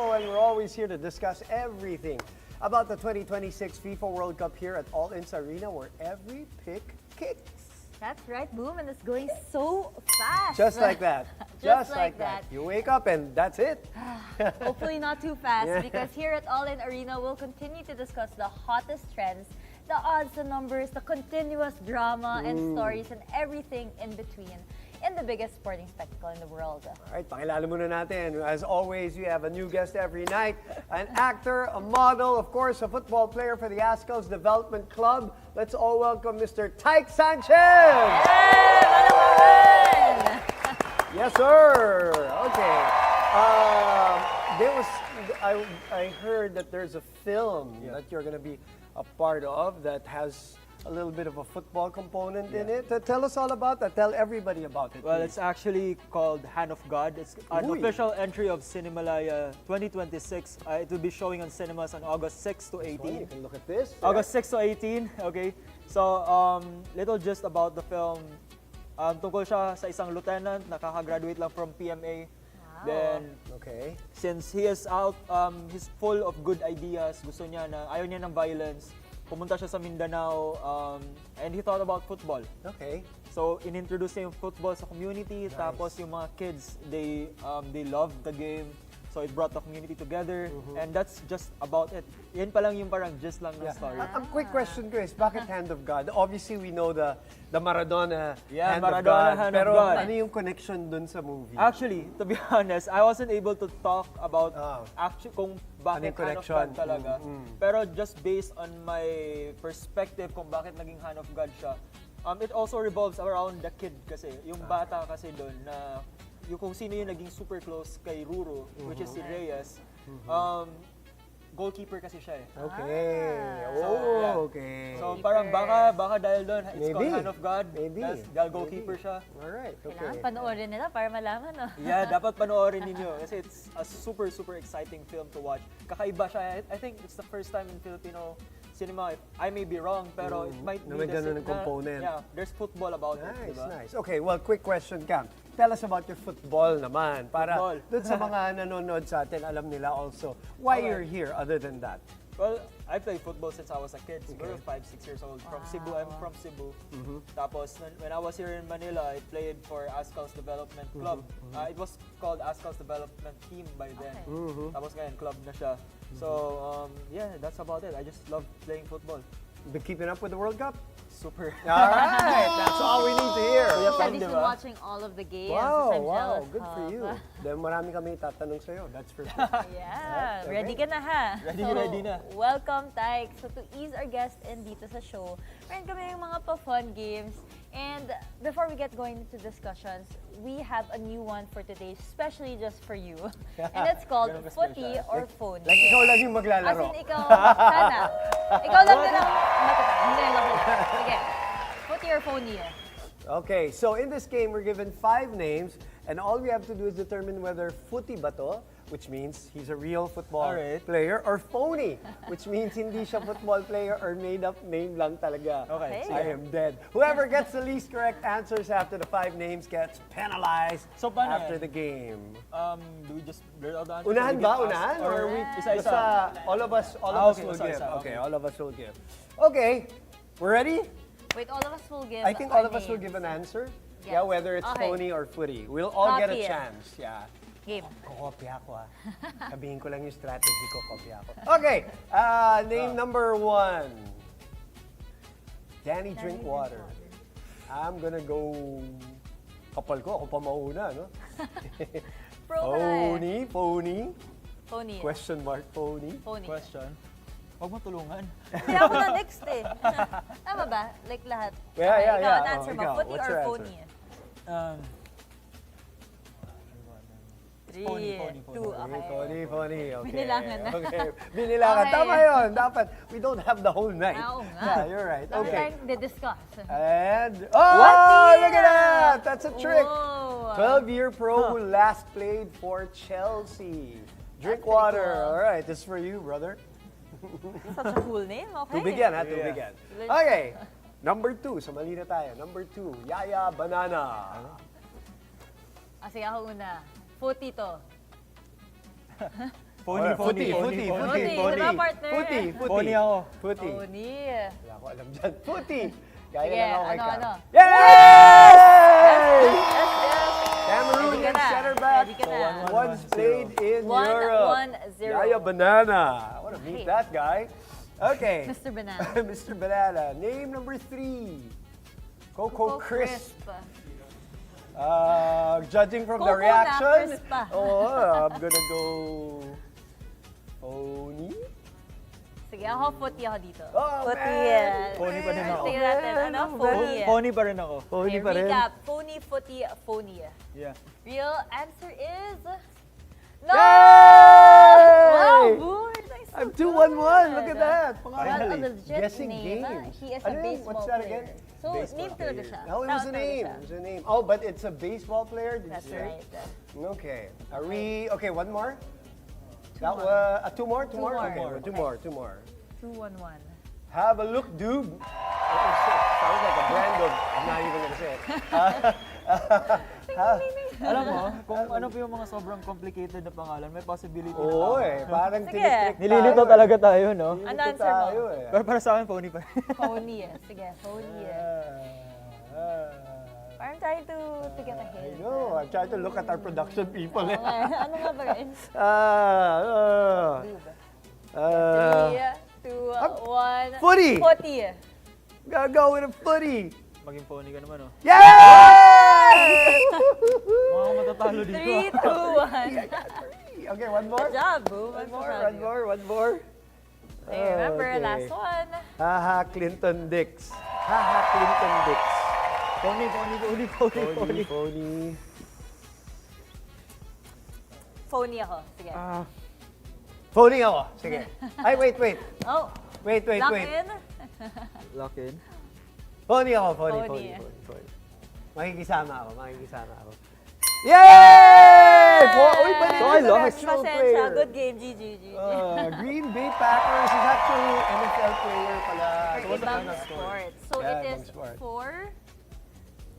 show, and we're always here to discuss everything about the 2026 FIFA World Cup here at All In's Arena, where every pick kicks. That's right, Boom, and it's going so fast. Just like that. Just like that. You wake up and that's it. Hopefully not too fast, because here at All In Arena, we'll continue to discuss the hottest trends, the odds, the numbers, the continuous drama and stories, and everything in between in the biggest sporting spectacle in the world. Alright, pakilala muna natin. As always, we have a new guest every night. An actor, a model, of course, a football player for the Ascals Development Club. Let's all welcome Mr. Tyke Sanchez! Hey, Yes, sir! Okay. I heard that there's a film that you're going to be a part of that has a little bit of a football component in it. Tell us all about that. Tell everybody about it. Well, please. it's actually called Hand of God. It's an official entry of Cinemalaya 2026. It will be showing on cinemas on August 6 to 18. You can look at this. August 6 to 18, okay? So, little just about the film. Tungkol siya sa isang lieutenant na kakagraduate lang from PMA. Then, since he is out, he's full of good ideas. Gusto niya na, ayaw niya ng violence. Pumunta siya sa Mindanao, and he thought about football. Okay. So, inintroduce niya yung football sa community. Nice. Tapos yung mga kids, they love the game. So, it brought the community together. And that's just about it. Yan pa lang yung parang just lang ng story. A quick question ko is, bakit Hand of God? Obviously, we know the Maradona Hand Maradona of God. Hand pero of God. ano yung connection dun sa movie? Actually, to be honest, I wasn't able to talk about kung bakit Ano yung Hand of God talaga. Pero just based on my perspective kung bakit naging Hand of God siya, it also revolves around the kid kasi. Yung bata kasi doon na yung kung sino yung naging super close kay Ruro, which is si Reyes, goalkeeper kasi siya eh. Okay. Okay. So parang baka dahil doon, it's called Hand of God. Maybe. Dahil goalkeeper siya. Alright, Kailangan panoorin nila para malaman, no? Yeah, dapat panoorin ninyo kasi it's a super exciting film to watch. Kakaiba siya. I think it's the first time in Filipino cinema. I may be wrong, pero it might be may ganun ng component. Yeah, there's football about it. Nice, Diba? nice. Okay, well, quick question, Cam. Tell us about your football naman. Para Football. dun sa mga nanonood sa atin, alam nila also why you're here other than that. Well, I played football since I was a kid. Siguro 5-6 years old. From Cebu. I'm from Cebu. Tapos, when I was here in Manila, I played for Ascals Development Club. It was called Ascals Development Team by then. Tapos ngayon, club na siya. So, yeah, that's about it. I just love playing football. Been keeping up with the World Cup? Super. Alright, that's all we need to hear. Said he's been watching all of the games. Wow, I'm jealous good for you. Then marami kami tatanong sa'yo, that's for sure. Yeah, Okay. ready ka na ha? Ready na. Welcome, Tyke. So to ease our guest in dito sa show, meron kami yung mga pa-fun games. And before we get going into discussions, we have a new one for today, especially just for you. And it's called Footy or Phony. Like ikaw lang yung As maglalaro. in, ikaw, sana. Ikaw lang din ang matatag. Hindi lang ako. Sige. Footy or Phony. Okay, so in this game, we're given 5 names, and all we have to do is determine whether footy ba to, which means he's a real football player, or phony, which means hindi siya football player or made-up name lang talaga. Okay. I am dead. Whoever gets the least correct answers after the 5 names gets penalized So, paano after yan? the game. Do we just blurt out the answers? Unahan Or we ba? get Unahan? asked? Or we, Isa-isa? basta all of us okay, will isa-isa, give. okay. Okay, all of us will give. Okay, we're ready? Wait, all of us will give I think our all of us will names. give an answer. Yes. Yeah, whether it's Okay. phony or footy. We'll all get a Copy it. chance. Yeah. Game. Kokopya ako Sabihin ko lang yung strategy ko, kopya ako. Okay, name number 1. Danny Drinkwater. I'm gonna go... Kapal ko, ako pa mauna, no? Pro ka na eh. Phony? Phony. Question mark, phony? Phony. Question. Huwag mo tulungan. Hindi ako na next eh. Tama ba? Like lahat. Yeah, yeah, ikaw, yeah. ang answer mo. Ikaw, Footy what's or your phony? Um, Phony. 3, 2, okay. Phony. Okay. Binilangan na. Okay. Binilangan. Okay. Tama yun. Dapat, we don't have the whole night. Oo nga. Yeah, you're right. Dami Okay. tayong di-discuss. And, What look year? at that! That's a trick. Whoa. 12-year pro who last played for Chelsea. Drinkwater. pretty cool. All right, this is for you, brother. Such a cool name. Okay. Tubig yan, ha? Tubig yan. Okay. Number 2. So, mali na tayo. Number 2. Yaya Banana. Sige, ako una. Footy to. Pony. Footy, di ba, partner? Footy. Pony ako. Footy. Pony. Wala ko alam dyan. Footy. Kaya Sige, lang ako kay Cam. ano? Yay! Yes! Cameroon Ready ka and na. center back. Ready ka na. Once played in Europe. 1-0. Yaya Banana. I want to meet Hey. that guy. Okay. Mr. Banana. Mr. Banana. Name number 3. Coco Crisp. Judging from the Coco na, reaction, crisp pa. I'm gonna go Pony. Sige, ako footy ako dito. Oh, Footy man. yan. Pony pa din ako. Tingnan natin, ano? Pony. Pony pa rin ako. Pony Okay, pa rin. recap. Pony, footy, pony. Yeah. Real answer is... No! Yay! Wow, good. Nice. I'm so 2-1-1. good. Look at that. Well, a Finally. legit Guessing name. games. He is Ano a yun? baseball What's that player. again? So, name talaga siya. Oh, it was a Tawag talaga name. siya. It was a name. Oh, but it's a baseball player? Did That's you say? right. Okay. Are we... Okay, one more? That more. was... two more? Two Two more? more. Okay, Okay. two more. 2-1-1. Have a look, dude. Sounds like a brand of... I'm not even gonna say it. Alam mo, kung ano pa yung mga sobrang complicated na pangalan, may possibility na Oo tama. eh. Parang Sige. tinitrick tayo. Nililito talaga tayo, no? Ano Nililito answer mo? tayo eh. Pero para sa akin, pony pa rin. Pony. Sige, pony. Parang trying to get I ahead. know. I'm trying to look at our production people. Eh. Okay, ano nga ba rin? Uh, 3, 2, 1. Footy! Footy. Gotta go with a footy. Maging pony ka naman, oh. Yay! Mga matatalo dito. 3, 2, 1. Okay, one more. Good job, boom. One more. Okay, remember, Okay. last one. Haha, Clinton Dix. Haha, Clinton Dix. Pony. Pony. Phony ako. Sige. Phony ako. Sige. Ay, wait. Oh, Wait. lock in. Lock in. Phony ako. Phony. Makikisama ako. Yay! Uy, but So I lost. actual Pasensya. player. Good game, GG. Green Bay Packers is actually NFL player pala. For ibang sport. So Yeah, it ibang is sport. 4-3-2.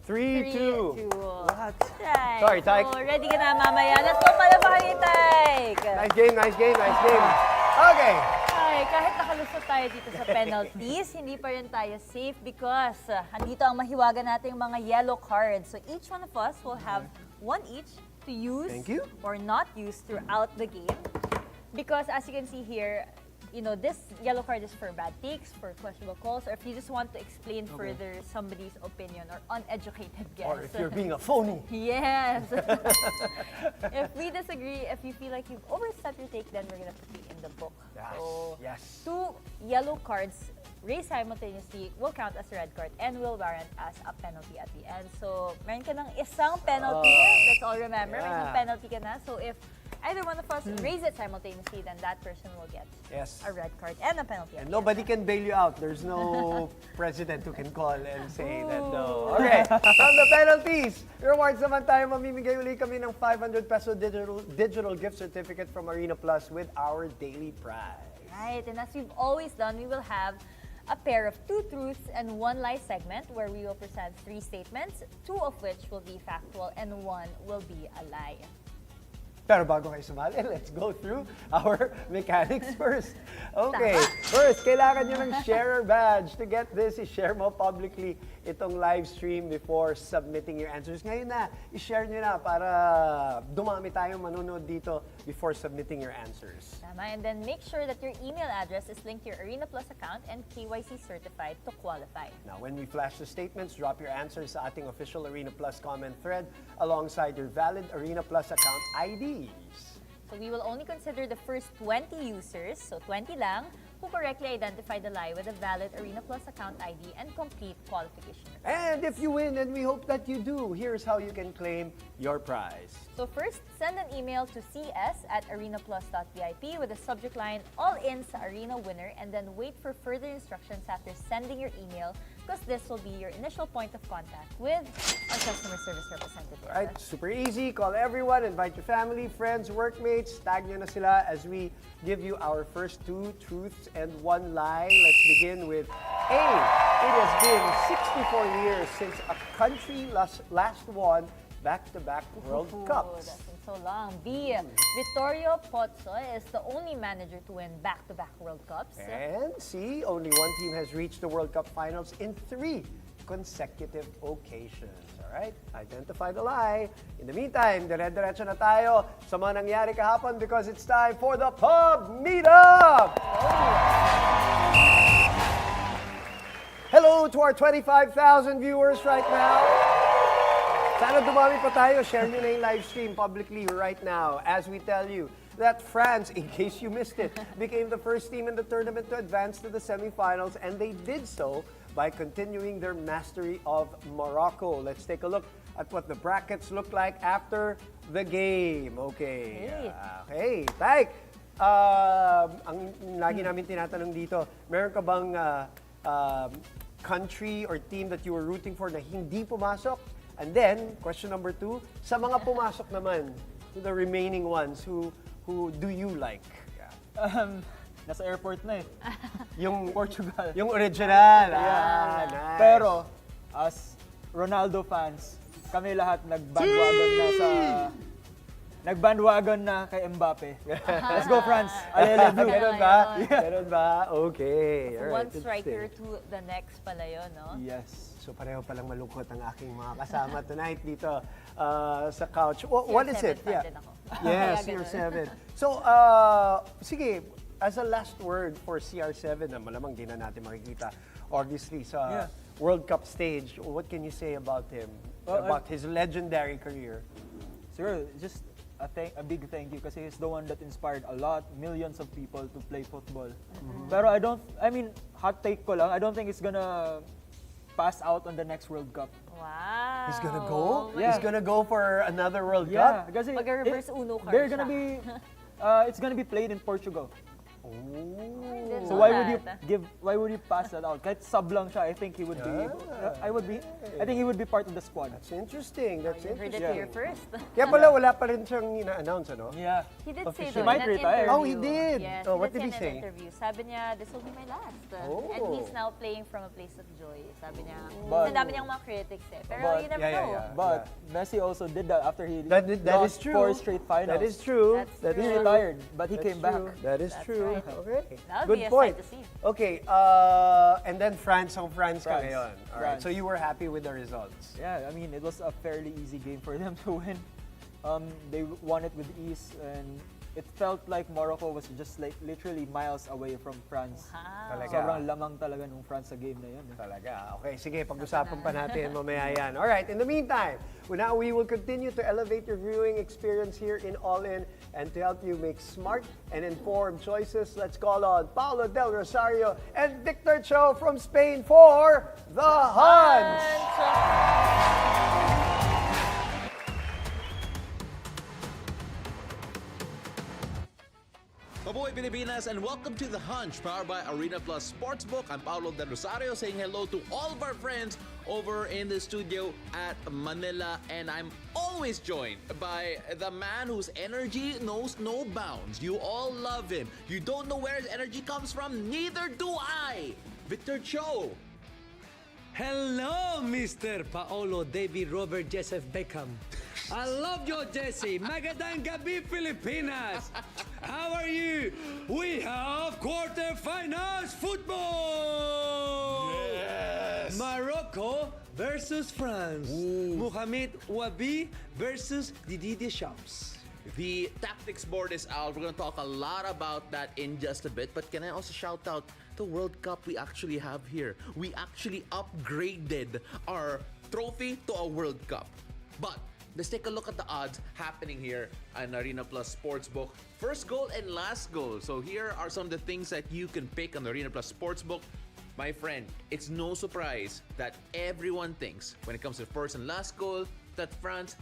3-2. What? Right. Sorry, Tyke. So, ready ka na mamaya. Let's go pala ba kay Tyke? Nice game. Okay. Ay, kahit nakalusot tayo dito sa penalties, hindi pa rin tayo safe because andito ang mahiwaga nating mga yellow cards. So each one of us will have one each to use Thank you. or not use throughout the game. Because as you can see here, you know, this yellow card is for bad takes, for questionable calls, or if you just want to explain further somebody's opinion or uneducated guess. Or if you're being a phony. Yes. If we disagree, if you feel like you've overstepped your take, then we're gonna put you in the book. So, Yes. 2 yellow cards raised simultaneously will count as a red card and will warrant as a penalty at the end. So, meron ka ng isang penalty. Let's all remember, may isang Yeah. penalty ka na. So, if either one of us raise it simultaneously, then that person will get Yes. a red card and a penalty at And the end. nobody can bail you out. There's no president who can call and say that no. Okay, from the penalties. Rewards naman tayo, mamimigay uli kami ng 500 peso digital gift certificate from Arena Plus with our daily prize. Right, and as we've always done, we will have a pair of 2 truths and 1 lie segment where we will present 3 statements, 2 of which will be factual and 1 will be a lie. Pero bago kayo sumali, let's go through our mechanics first. Okay, first, kailangan nyo ng sharer badge. To get this, i-share mo publicly itong live stream before submitting your answers. Ngayon na, i-share nyo na para dumami tayong manonood dito before submitting your answers. Tama, and then make sure that your email address is linked to your Arena Plus account and KYC certified to qualify. Now, when we flash the statements, drop your answers sa ating official Arena Plus comment thread alongside your valid Arena Plus account IDs. So we will only consider the first 20 users, so 20 lang, who correctly identify the lie with a valid Arena Plus account ID and complete qualification. And if you win, and we hope that you do, here's how you can claim your prize. So first, send an email to cs@arenaplus.vip with the subject line, all in sa Arena winner, and then wait for further instructions after sending your email because this will be your initial point of contact with our customer service representative. Right, super easy. Call everyone, invite your family, friends, workmates, tag nyo na sila as we give you our first 2 truths and 1 lie. Let's begin with A. It has been 64 years since a country last won back-to-back World Cups. That's been so long. B. Vittorio Pozzo is the only manager to win back-to-back World Cups. And C. Only one team has reached the World Cup finals in 3 consecutive occasions. Alright? Identify the lie. In the meantime, dire-diretso na tayo sa mga nangyari kahapon because it's time for the Pub Meetup! Hello to our 25,000 viewers right now. Sana dumami pa tayo. Share nyo na yung live stream publicly right now as we tell you that France, in case you missed it, became the first team in the tournament to advance to the semifinals, and they did so by continuing their mastery of Morocco. Let's take a look at what the brackets look like after the game. Okay. Okay. Taik, ang lagi namin tinatanong dito, meron ka bang country or team that you were rooting for na hindi pumasok? And then, question number 2, sa mga pumasok naman, to the remaining ones, who do you like? Nasa airport na eh. Yung Portugal. Yung original. Yeah. Nice. Pero, as Ronaldo fans, kami lahat nagbandwagon na kay Mbappe. Let's go, France! I love you. Ganun ba? Yeah. Ganun ba? Okay. From Alright, one striker interesting. to the next pala yun, no? Yes. So pareho palang malungkot ang aking mga kasama tonight dito sa couch. What is it? CR7 fan din ako. Yes, Kaya CR7. ganun. So, sige, as a last word for CR7 na malamang di na natin makikita, obviously, sa World Cup stage, what can you say about him? Well, about his legendary career? Sure, just a big thank you kasi he's the one that inspired a lot, millions of people to play football. Pero hot take ko lang, I don't think it's gonna pass out on the next World Cup. Wow. He's gonna go? Yeah. He's gonna go for another World Yeah, Cup? kasi Mag-reverse uno card they're siya. gonna be, it's gonna be played in Portugal. Didn't So know why would you pass that out? Kahit sub lang siya, I think he would be able, I think he would be part of the squad. That's interesting. That's You heard it interesting. here first. Kaya pala wala pa rin siyang ina-announce, ano? Yeah. He did say Officially. though, He might in an retire. interview. Oh, he did? Yes, Oh, what did he say? say? In an interview. Sabi niya, this will be my last. Oh. And he's now playing from a place of joy. Sabi niya, But- ang dami niyang mga critics eh. Pero But- you never Yeah, know. yeah. But Messi also did that after he That is lost true. 4 straight finals. That is true. That's That is He true. retired, but he That's came true. back. That is That's true. right. Okay. That would Good be a point. sight to see. Okay, and then France ka France. ngayon. All right. France. So you were happy with the results. Yeah, I mean, it was a fairly easy game for them to win. They won it with ease, and it felt like Morocco was just like literally miles away from France. Wow. Talaga. Sobrang lamang talaga nung France sa game na yun. Eh. Talaga. Okay, sige, pag-usapan pa natin mamaya yan. All right, in the meantime, now we will continue to elevate your viewing experience here in All In, and to help you make smart and informed choices, let's call on Paulo Del Rosario and Victor Cho from Spain for The Hunch. Mabuhay Pilipinas and welcome to The Hunch, powered by Arena Plus Sportsbook. I'm Paulo Del Rosario saying hello to all of our friends over in the studio at Manila, and I'm always joined by the man whose energy knows no bounds. You all love him. You don't know where his energy comes from, neither do I. Victor Cho. Hello, Mr. Paolo David Robert Joseph Beckham. I love you, Jesse. Magandang gabi, Pilipinas. How are you? We have quarterfinals football. Yes. Morocco versus France. Mohamed Wabi versus Didier Deschamps. The tactics board is out. We're going to talk a lot about that in just a bit. But can I also shout out the World Cup we actually have here? We actually upgraded our trophy to a World Cup. But let's take a look at the odds happening here on Arena Plus Sportsbook. First goal and last goal. So here are some of the things that you can pick on the Arena Plus Sportsbook. My friend, it's no surprise that everyone thinks when it comes to first and last goal that France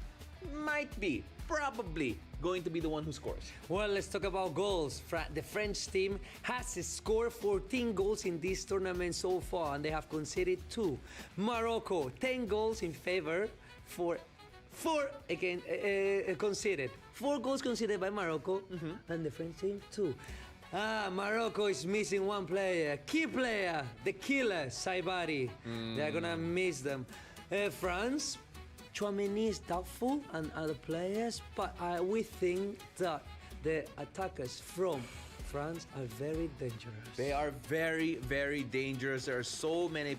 might be, probably, going to be the one who scores. Well, let's talk about goals. The French team has scored 14 goals in this tournament so far, and they have conceded 2. Morocco, 10 goals in favor for 4 again conceded. 4 goals conceded by Morocco, and the French team 2. Morocco is missing one player, key player, the killer, Saibari. They're gonna miss them. France, Chouameni is doubtful and other players, but we think that the attackers from France are very dangerous. They are very, very dangerous. There are so many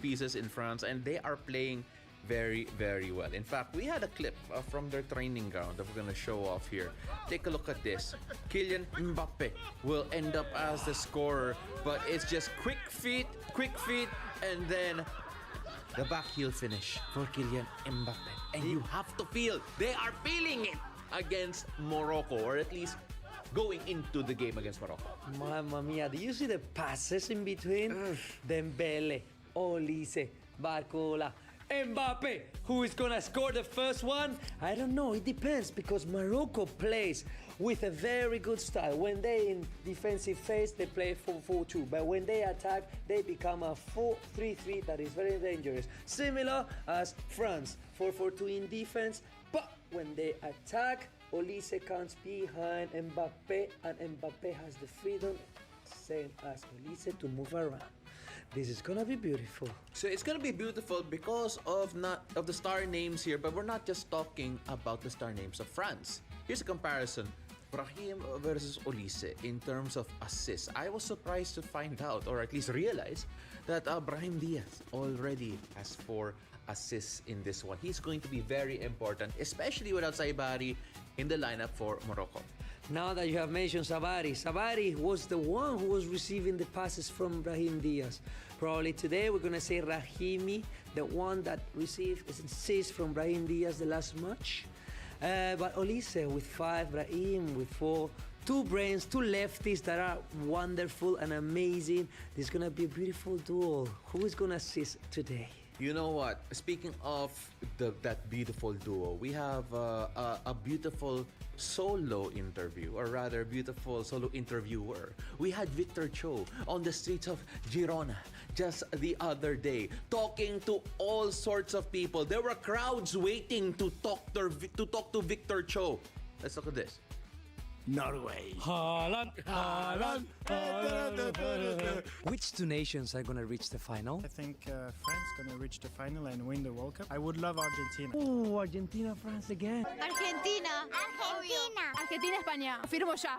pieces in France, and they are playing very, very well. In fact, we had a clip from their training ground that we're going to show off here. Take a look at this. Kylian Mbappe will end up as the scorer, but it's just quick feet, and then the back heel finish for Kylian Mbappe. And you have to feel, they are feeling it against Morocco, or at least going into the game against Morocco. Mamma mia, do you see the passes in between? Dembele, Olise, Barcola, Mbappe. Who is gonna score the first one? I don't know, it depends, because Morocco plays with a very good style. When they in defensive phase, they play 4-4-2. But when they attack, they become a 4-3-3 that is very dangerous. Similar as France, 4-4-2 in defense. But when they attack, Olise comes behind Mbappe, and Mbappe has the freedom, same as Olise, to move around. This is gonna be beautiful. So it's gonna be beautiful because of the star names here, but we're not just talking about the star names of France. Here's a comparison. Brahim versus Olise in terms of assists. I was surprised to find out, or at least realize, that Brahim Diaz already has 4 assists in this one. He's going to be very important, especially without Saibari in the lineup for Morocco. Now that you have mentioned Sabari was the one who was receiving the passes from Brahim Diaz. Probably today we're going to say Rahimi, the one that received assists from Brahim Diaz the last match. But Olise with 5, Brahim with 4. 2 brains, 2 lefties that are wonderful and amazing. This is going to be a beautiful duel. Who is going to assist today? You know what? Speaking of that beautiful duo, we have a beautiful solo interview, or rather, beautiful solo interviewer. We had Victor Cho on the streets of Girona just the other day, talking to all sorts of people. There were crowds waiting to talk to Victor Cho. Let's look at this. Norway. Haaland. Which 2 nations are going to reach the final? I think France gonna reach the final and win the World Cup. I would love Argentina. Oh, Argentina, France again. Argentina. Argentina, España. Firmo ya.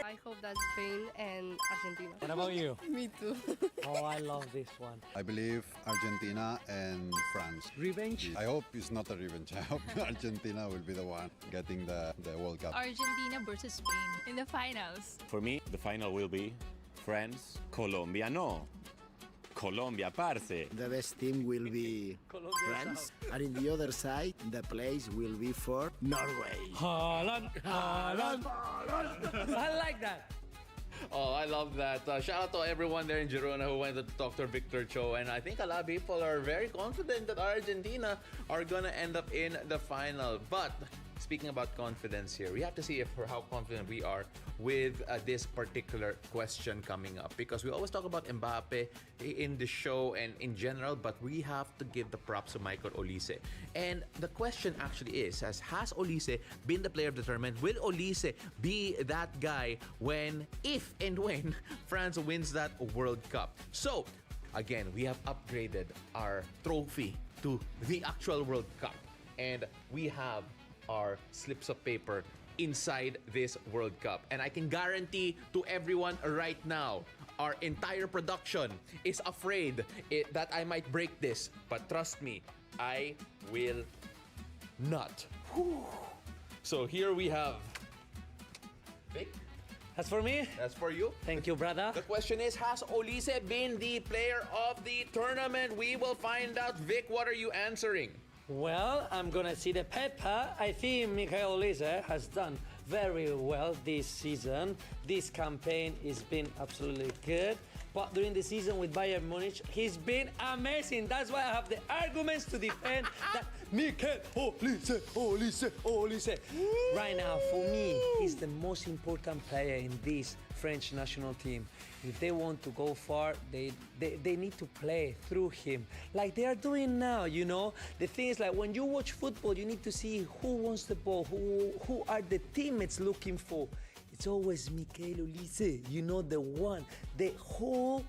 I hope that's Spain and Argentina. What about you? Me too. Oh, I love this one. I believe Argentina and France. Revenge? I hope it's not a revenge. I hope Argentina will be the one getting the World Cup. Argentina versus Spain in the finals. For me, the final will be France, Colombia. No, Colombia, parce. The best team will be France, and in the other side, the place will be for Norway. Haaland. I like that. Oh, I love that. Shout out to everyone there in Girona who went to talk to Victor Cho. And I think a lot of people are very confident that Argentina are going to end up in the final. But speaking about confidence here, we have to see how confident we are with this particular question coming up. Because we always talk about Mbappe in the show and in general, but we have to give the props to Michael Olise. And the question actually is, has Olise been the player of the tournament? Will Olise be that guy if and when France wins that World Cup? So, again, we have upgraded our trophy to the actual World Cup. And we have our slips of paper inside this World Cup. And I can guarantee to everyone right now, our entire production is afraid that I might break this. But trust me, I will not. Whew. So here we have Vic. That's for me. That's for you. Thank you, brother. The question is, has Olise been the player of the tournament? We will find out. Vic, what are you answering? Well, I'm gonna see the paper. I think Michael Olise has done very well this season. This campaign has been absolutely good. But during the season with Bayern Munich, he's been amazing. That's why I have the arguments to defend that Michael Olise. Right now, for me, he's the most important player in this French national team. If they want to go far, they need to play through him, like they are doing now, you know? The thing is, like, when you watch football, you need to see who wants the ball, who are the teammates looking for. It's always Michael Olise, you know, the one. The whole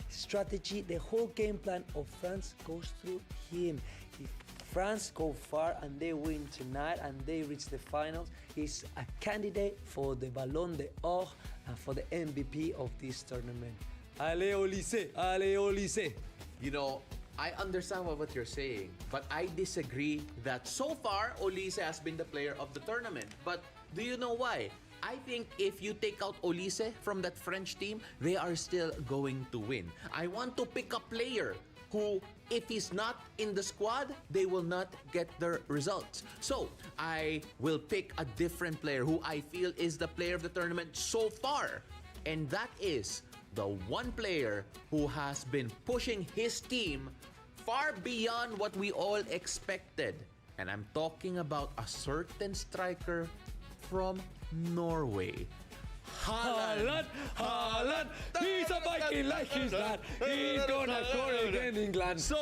strategy, the whole game plan of France goes through him. If France go far and they win tonight and they reach the finals, he's a candidate for the Ballon d'Or and for the MVP of this tournament. Allez au lycée! Allez au lycée! You know, I understand what you're saying, but I disagree that so far, Olise has been the player of the tournament. But do you know why? I think if you take out Olise from that French team, they are still going to win. I want to pick a player who, if he's not in the squad, they will not get the results. So, I will pick a different player who I feel is the player of the tournament so far. And that is the one player who has been pushing his team far beyond what we all expected. And I'm talking about a certain striker from Norway. Haaland! Haaland! He's a Viking like his dad. He's gonna score again, England. So,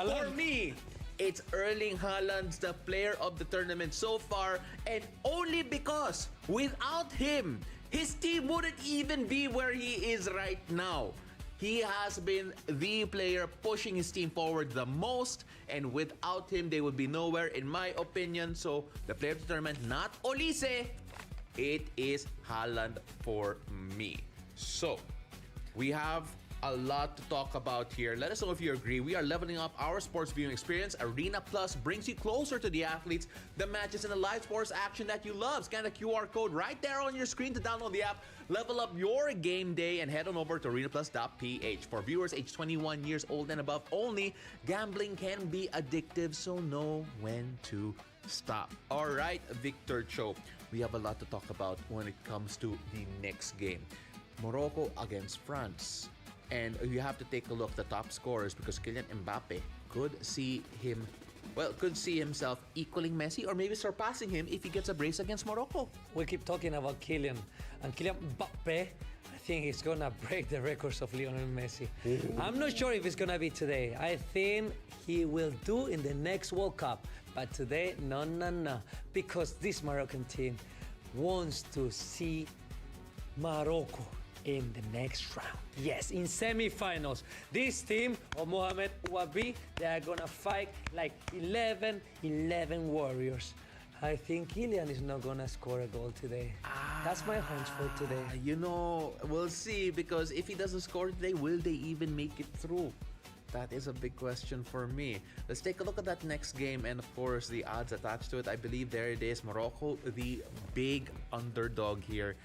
for me, it's Erling Haaland's the player of the tournament so far, and only because without him, his team wouldn't even be where he is right now. He has been the player pushing his team forward the most, and without him, they would be nowhere, in my opinion. So, the player of the tournament, not Olise, it is Haaland for me. So, we have a lot to talk about here. Let us know if you agree. We are leveling up our sports viewing experience. Arena Plus brings you closer to the athletes, the matches, and the live sports action that you love. Scan the QR code right there on your screen to download the app. Level up your game day and head on over to arenaplus.ph. For viewers age 21 years old and above only, gambling can be addictive, so know when to stop. All right, Victor Cho, we have a lot to talk about when it comes to the next game. Morocco against France. And you have to take a look at the top scorers because Kylian Mbappe could see himself equaling Messi or maybe surpassing him if he gets a brace against Morocco. We keep talking about Kylian. And Kylian Mbappe, I think he's gonna break the records of Lionel Messi. I'm not sure if it's gonna be today. I think he will do in the next World Cup. But today, no. Because this Moroccan team wants to see Morocco in the next round. Yes, in semi-finals. This team of Mohamed Ouabi, they are gonna fight like 11 warriors. I think Kylian is not gonna score a goal today. That's my hunch for today. You know, we'll see, because if he doesn't score today, will they even make it through? That is a big question for me. Let's take a look at that next game and, of course, the odds attached to it. I believe there it is. Morocco, the big underdog here.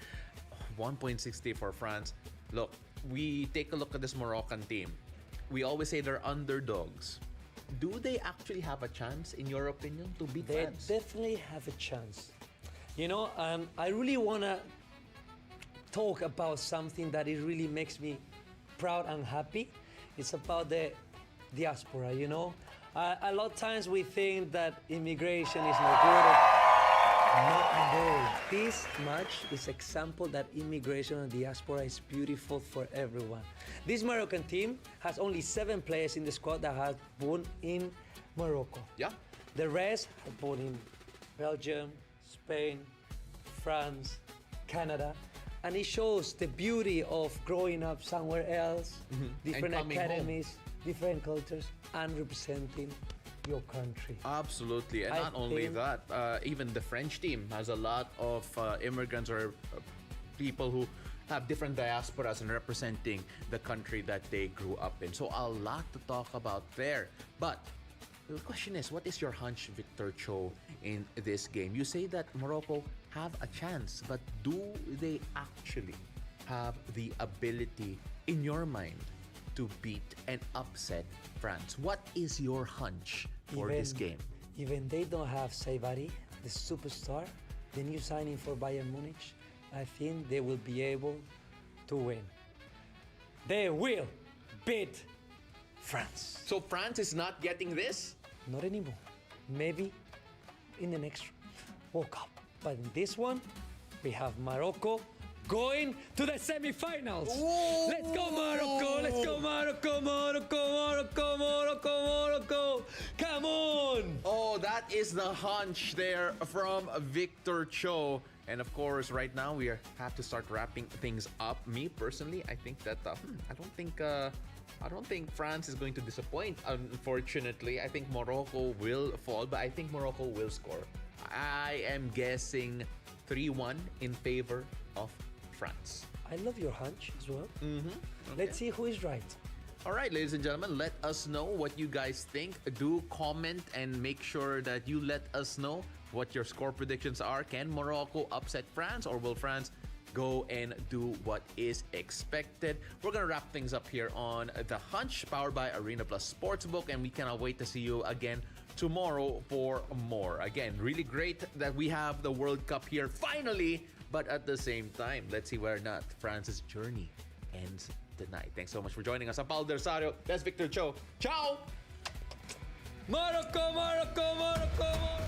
1.60 for France. Look, we take a look at this Moroccan team. We always say they're underdogs. Do they actually have a chance, in your opinion, to beat France? They definitely have a chance. You know, I really want to talk about something that it really makes me proud and happy. It's about the diaspora, you know. A lot of times we think that immigration is not good. Not at all. This match is example that immigration and diaspora is beautiful for everyone. This Moroccan team has only 7 players in the squad that have born in Morocco. Yeah. The rest have born in Belgium, Spain, France, Canada. And it shows the beauty of growing up somewhere else, different academies, different cultures, and representing your country. Absolutely. And not only that, even the French team has a lot of immigrants or people who have different diasporas and representing the country that they grew up in. So a lot to talk about there. But the question is, what is your hunch, Victor Cho, in this game? You say that Morocco have a chance, but do they actually have the ability, in your mind, to beat and upset France? What is your hunch for this game? Even they don't have Saibari, the superstar, the new signing for Bayern Munich, I think they will be able to win. They will beat France. So France is not getting this? Not anymore. Maybe in the next World Cup. But in this one, we have Morocco going to the semifinals. Let's go Morocco! Let's go Morocco! Morocco! Morocco! Morocco! Morocco! Come on! Oh, that is the hunch there from Victor Cho. And of course, right now we have to start wrapping things up. Me personally, I think that I don't think France is going to disappoint. Unfortunately, I think Morocco will fall, but I think Morocco will score. I am guessing 3-1 in favor of France. I love your hunch as well. Okay. Let's see who is right. All right, ladies and gentlemen, let us know what you guys think. Do comment and make sure that you let us know what your score predictions are. Can Morocco upset France, or will France go and do what is expected? We're going to wrap things up here on The Hunch, powered by Arena Plus Sportsbook, and we cannot wait to see you again tomorrow for more. Again, really great that we have the World Cup here finally, but at the same time, let's see whether or not France's journey ends tonight. Thanks so much for joining us. I'm Paul Del Rosario. That's Victor Cho. Ciao! Morocco! Morocco! Morocco! Morocco!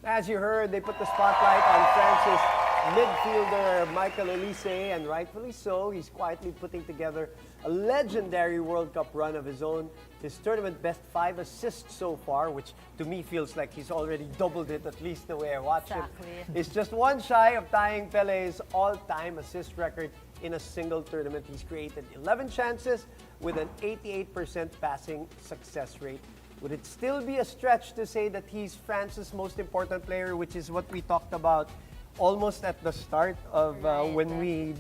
As you heard, they put the spotlight on France's midfielder Michael Olise, and rightfully so. He's quietly putting together a legendary World Cup run of his own. His tournament best 5 assists so far, which to me feels like he's already doubled it, at least the way I watch him. He's just one shy of tying Pele's all-time assist record in a single tournament. He's created 11 chances with an 88% passing success rate. Would it still be a stretch to say that he's France's most important player, which is what we talked about almost at the start of when we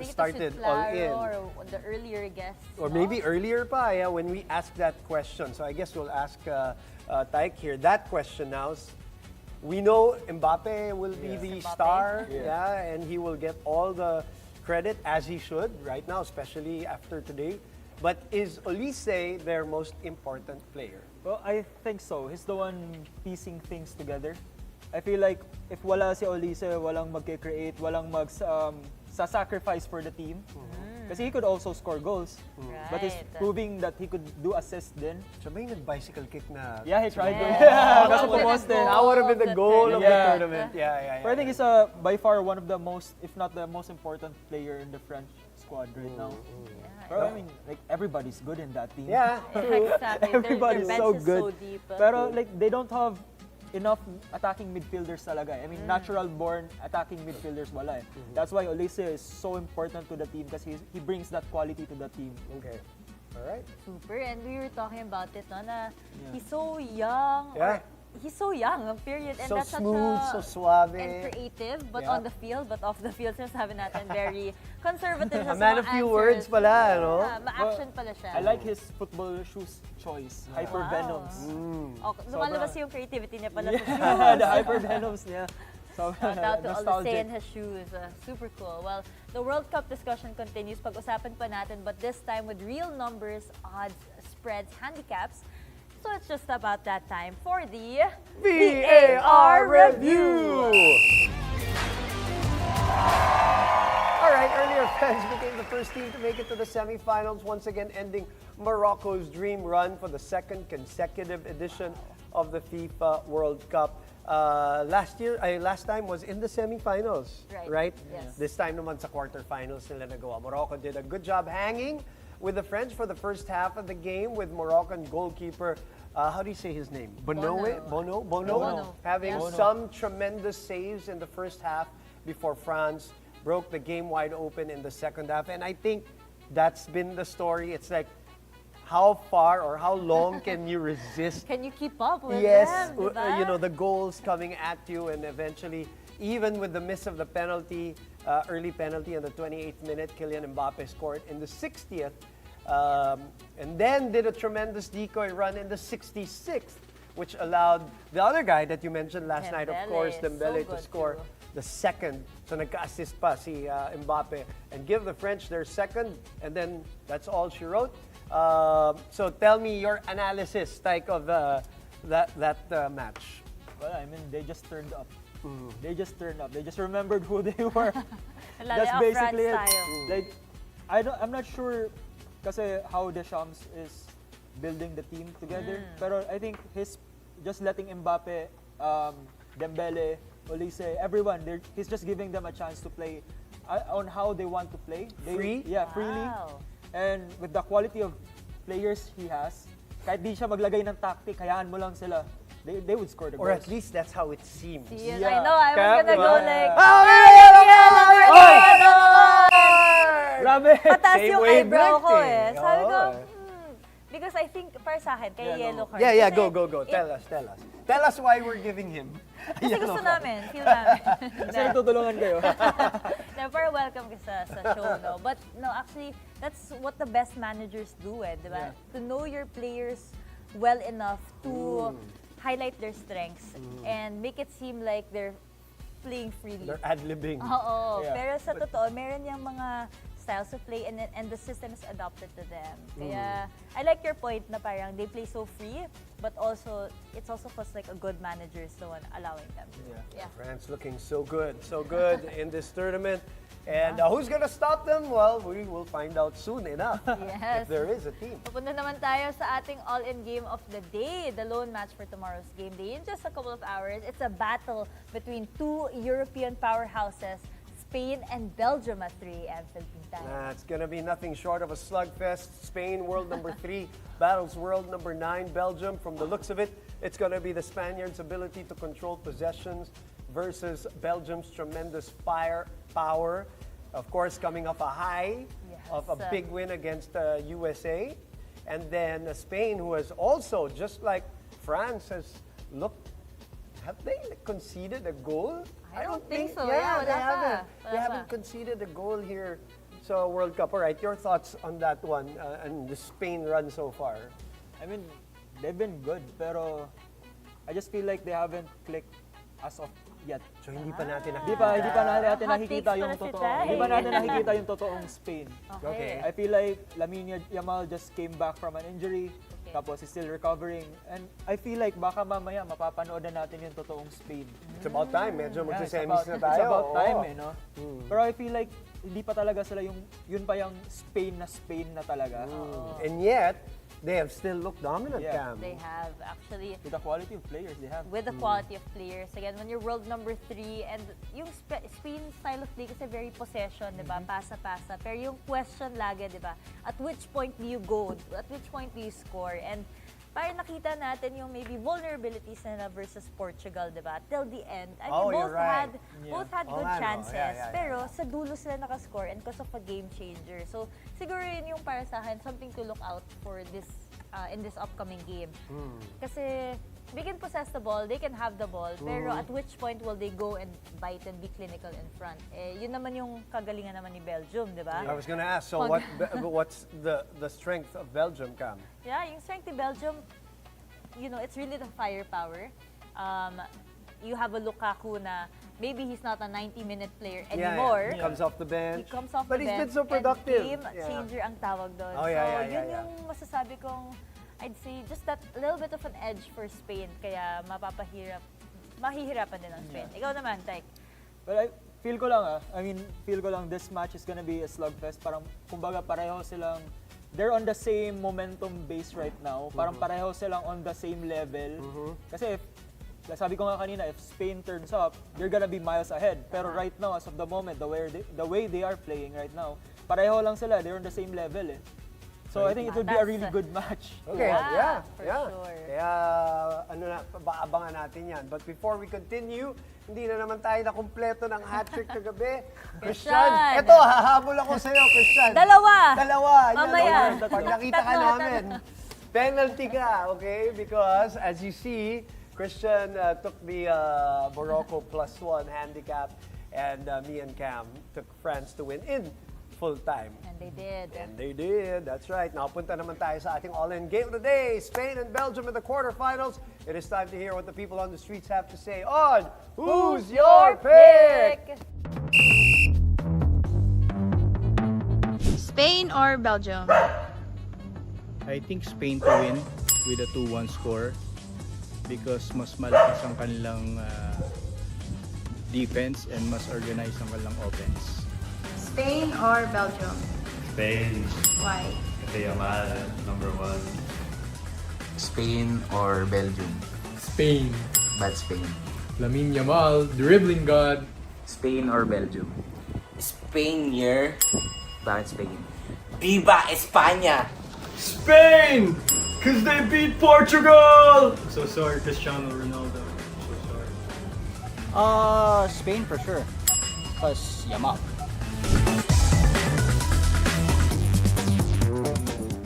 started All In? Or the earlier guests. Or maybe earlier pa, when we asked that question. So I guess we'll ask Taik here that question now. We know Mbappe will be the star, and he will get all the credit, as he should right now, especially after today. But is Olise their most important player? Well, I think so. He's the one piecing things together. I feel like if wala si Olise, walang magke-create, walang sacrifice for the team. Kasi he could also score goals. But he's proving that he could do assists din. So may nag-bicycle kick na... Yeah, he tried to. That would have been the goal of the tournament. But I think he's by far one of the most, if not the most important player in the French squad right now. Pero I mean, like, everybody's good in that team. Yeah, true. Exactly. Everybody's their so bench is good. so deep. Pero like, they don't have enough attacking midfielders talaga. I mean, natural-born attacking midfielders wala eh. That's why Olise is so important to the team kasi he brings that quality to the team. Okay. All right. Super. And we were talking about it, no, na he's so young. He's so young, period. And so that's smooth, such a, so suave. And creative, but on the field, but off the field, sinasabi natin, very conservative A sa man of few words pala, no? Ma-action pala siya. I like his football shoes choice. Hypervenoms. Lumalabas yung creativity niya pala sa shoes. The hypervenoms niya. So, shout out to Olise and his shoes. Super cool. Well, the World Cup discussion continues. Pag-usapan pa natin, but this time with real numbers, odds, spreads, handicaps. So it's just about that time for the VAR Review! All right, earlier France became the first team to make it to the semifinals, once again ending Morocco's dream run for the second consecutive edition of the FIFA World Cup. Last time was in the semifinals, right? Yes. This time naman sa quarterfinals nila nagawa. Morocco did a good job hanging with the French for the first half of the game, with Moroccan goalkeeper, how do you say his name? Bono. Having some tremendous saves in the first half before France broke the game wide open in the second half. And I think that's been the story. It's like, how far or how long can you resist? Can you keep up with them? You know, the goals coming at you, and eventually, even with the miss of the penalty, early penalty in the 28th minute, Kylian Mbappe scored in the 60th. And then did a tremendous decoy run in the 66th, which allowed the other guy that you mentioned last night, of course, Dembele, to score the second. So nagka-assist pa si Mbappe and give the French their second, and then that's all she wrote. So tell me your analysis, Taik, of that match. Well, I mean, they just turned up. They just turned up. They just remembered who they were. That's basically it. Like, I'm not sure kasi how Deschamps is building the team together. Pero I think his just letting Mbappe Dembele, Olise, everyone. He's just giving them a chance to play on how they want to play. Free? Yeah, freely. And with the quality of players he has, kahit di siya maglagay ng tactic, hayaan mo lang sila. They would score the goals. Or at least that's how it seems. Yes, I know. I was gonna go like... Grabe! Pataas Same yung eyebrow wavelength ko eh. Sabi ko, Oo. because I think, para sa akin, kay yellow card. Yeah, Kasi go. Tell us. Tell us why we're giving him. Kasi gusto namin, feel namin. Kasi nagtutulungan kayo. Na, para welcome ka sa show, no? But no, actually, that's what the best managers do, diba? To know your players well enough to highlight their strengths and make it seem like they're playing freely. They're ad-libbing. Oo. Pero sa totoo, meron yung mga styles of play and the system is adopted to them. Kaya, I like your point na parang they play so free, but also, it's also because like a good manager is the one allowing them. Yeah. France looking so good in this tournament. And who's gonna stop them? Well, we will find out soon enough. Yes. If there is a team. Pupunta naman tayo sa ating all-in game of the day, the lone match for tomorrow's game day. In just a couple of hours, it's a battle between two European powerhouses, Spain and Belgium at 3 a.m. Philippine time. It's gonna be nothing short of a slugfest. Spain, world number 3, battles world number 9, Belgium. From the looks of it, it's gonna be the Spaniards' ability to control possessions versus Belgium's tremendous power. Of course, coming off a high of a big win against USA. And then Spain, who has also, just like France, has looked, have they conceded a goal? I don't think so. Yeah, Wala they haven't. pa. They haven't conceded a goal here. So World Cup. All right, your thoughts on that one and the Spain run so far? I mean, they've been good, pero I just feel like they haven't clicked as of yet. So hindi pa natin Hindi pa natin Hot nakikita takes yung pala si totoo. Tay. Hindi pa natin nakikita yung totoong Spain. Okay. I feel like Lamine Yamal just came back from an injury. Tapos he's still recovering. And I feel like baka mamaya mapapanood na natin yung totoong Spain. It's about time. Medyo magsisemis na tayo. It's about time no? Pero I feel like hindi pa talaga sila yun pa yung Spain na talaga. And yet, they have still looked dominant, Cam. They have, actually. With the quality of players they have. With the quality of players. Again, when you're world number 3, and yung Spain style of play kasi very possession, di ba? Pasa-pasa. Pero yung question lagi, di ba? At which point do you go? At which point do you score? And parang nakita natin yung maybe vulnerabilities nila versus Portugal, di ba? Till the end. I mean, both had good chances. Pero sa dulo sila nakascore and because of a game changer. So, siguro yun yung para sa akin, something to look out for this in this upcoming game. Kasi they can possess the ball, they can have the ball, pero at which point will they go and bite and be clinical in front? Yun naman yung kagalingan naman ni Belgium, di ba? I was gonna ask, so what's the strength of Belgium, Cam? Yeah, yung strength ni Belgium, you know, it's really the firepower. You have a Lukaku na maybe he's not a 90-minute player anymore. He comes off the bench. He comes off but the he's bench. been so productive. And game changer ang tawag doon. Oh, yun yung masasabi kong, I'd say, just that little bit of an edge for Spain. Kaya mahihirapan din ang Spain. Ikaw naman, Tyke. Well, feel ko lang this match is gonna be a slugfest. Parang, kumbaga, pareho silang, they're on the same momentum base right now. Parang pareho silang on the same level. Kasi sabi ko nga kanina, if Spain turns up, they're gonna be miles ahead. Pero right now, as of the moment, the way they are playing right now, pareho lang sila. They're on the same level So I think it would be a really good match. Okay, for sure. Kaya, abangan natin yan. But before we continue, hindi na naman tayo nakumpleto ng hat-trick kagabi. Christian, eto, hahabol ako sa'yo, Christian. Dalawa. Mamaya. Pag nakita ka namin, penalty ka, okay? Because as you see, Christian took the Morocco +1 handicap, and me and Cam took France to win in full time. And they did. And they did. That's right. Now, punta naman tayo sa ating all-in game of the day. Spain and Belgium in the quarterfinals. It is time to hear what the people on the streets have to say on Who's Your Pick? Spain or Belgium? I think Spain to win with a 2-1 score because mas malakas ang kanilang defense and mas organized ang kanilang offense. Spain or Belgium? Spain. Why? Kasi Yamal, #1. Spain or Belgium? Spain. but Spain. Lamine Yamal, dribbling god. Spain or Belgium? Spain year. Bakit Spain? Viva España! Spain! Cause they beat Portugal! So sorry, Cristiano Ronaldo. So sorry. Spain for sure. Cause Yamal.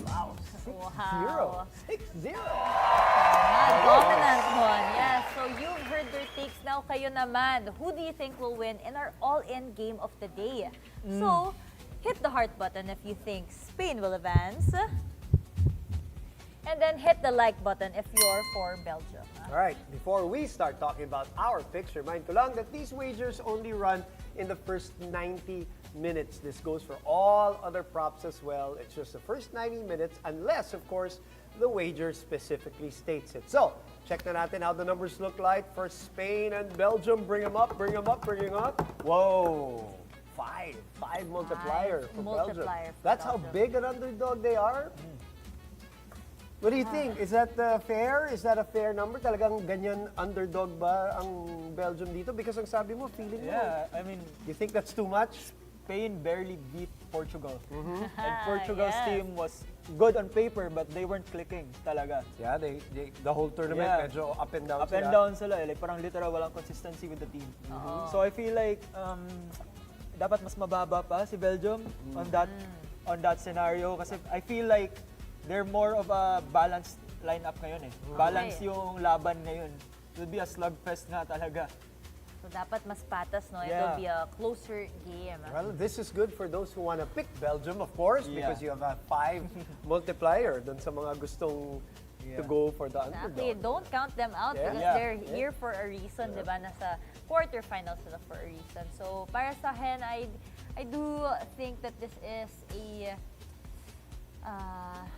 Wow. 6-0. Dominant one. Yes. So you've heard their takes. Now kayo naman. Who do you think will win in our all-in game of the day? So, hit the heart button if you think Spain will advance. And then hit the like button if you're for Belgium. All right, before we start talking about our picks, remind ko lang that these wagers only run in the first 90 minutes. This goes for all other props as well. It's just the first 90 minutes unless, of course, the wager specifically states it. So, check na natin how the numbers look like for Spain and Belgium. Bring them up, bring them up, bring them up. Whoa! Five multiplier for Belgium. That's how big an underdog they are? What do you think? Is that fair? Is that a fair number? Talagang ganyan underdog ba ang Belgium dito? Because ang sabi mo, feeling mo. Yeah, I mean, You think that's too much? Spain barely beat Portugal. And Portugal's team was good on paper, but they weren't clicking talaga. Yeah, they the whole tournament medyo up and down Up and down sila. Like, parang literal walang consistency with the team. So I feel like dapat mas mababa pa si Belgium on that scenario kasi I feel like they're more of a balanced lineup ngayon eh. Balance yung laban ngayon. It will be a slugfest nga talaga. So dapat mas patas, no? It will be a closer game. Well, this is good for those who want to pick Belgium, of course, because you have a 5 multiplier dun sa mga gustong to go for the Exactly. underdog. Don't count them out because they're here for a reason, di ba? Nasa quarterfinals sila for a reason. So, para sa akin, I do think that this is a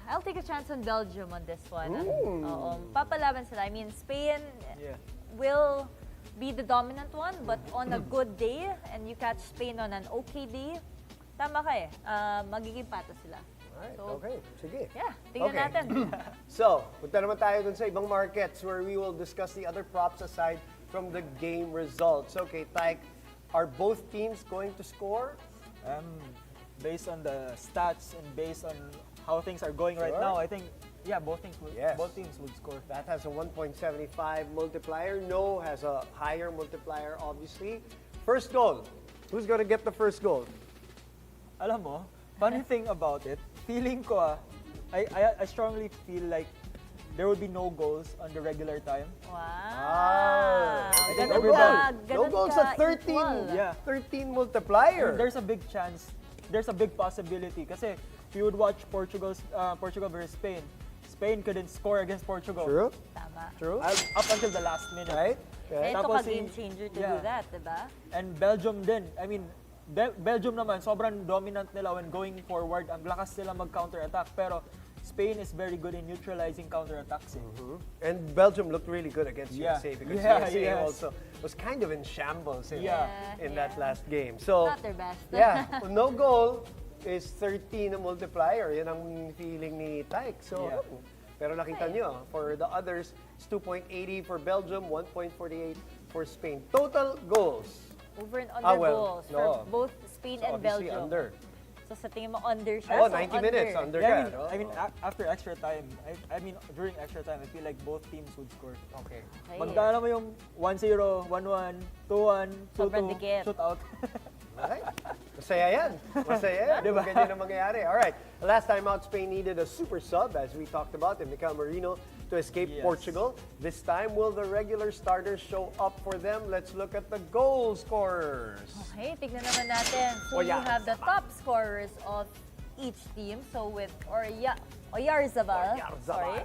I'll take a chance on Belgium on this one. Oo. Papalaban sila. I mean, Spain will be the dominant one, but on a good day, and you catch Spain on an okay day, tama ka eh. Magiging patas sila. Alright, So, okay. Sige. Yeah, tingnan natin. So, punta naman tayo dun sa ibang markets where we will discuss the other props aside from the game results. Okay, Taik, are both teams going to score? Based on the stats and based on how things are going right now, I think both teams would score. That has a 1.75 multiplier. No has a higher multiplier, obviously. First goal. Who's going to get the first goal? Alam mo, funny thing about it, feeling ko I strongly feel like there will be no goals on the regular time. Wow. I think No goals at 13. Yeah. 13 multiplier. There's a big chance. There's a big possibility. Kasi if you would watch Portugal versus Spain, Spain couldn't score against Portugal. True. Tama. True. Up until the last minute. Right? Eh, ito Tapos ka game changer to do that, diba? And Belgium din. I mean, Belgium naman, sobrang dominant nila when going forward. Ang lakas nila mag-counter-attack. Pero Spain is very good in neutralizing counter-attacks. And Belgium looked really good against USA because USA also was kind of in shambles in that last game. So, Not their best. no goal is 13 na multiplier. Yan ang feeling ni Taik. So, pero nakita nyo, for the others, it's 2.80 for Belgium, 1.48 for Spain. Total goals. Over and under goals for both Spain and Obviously Belgium. under. So sa tingin mo under siya? Oh, So 90 minutes, under Yeah, ka. I mean, after extra time, I mean, during extra time, I feel like both teams would score. Okay. Magkano mo yung 1-0, 1-1, 2-1, Sobrang 2-2, dikit. shootout. Okay. Masaya yan. Masaya yan. Diba? Ganyan ang mangyayari. All right. Last time out, Spain needed a super sub, as we talked about, in Mikel Merino to escape Portugal. This time, will the regular starters show up for them? Let's look at the goal scorers. Okay, tignan naman natin. So you have the top scorers of each team. So with Oyarzabal, sorry,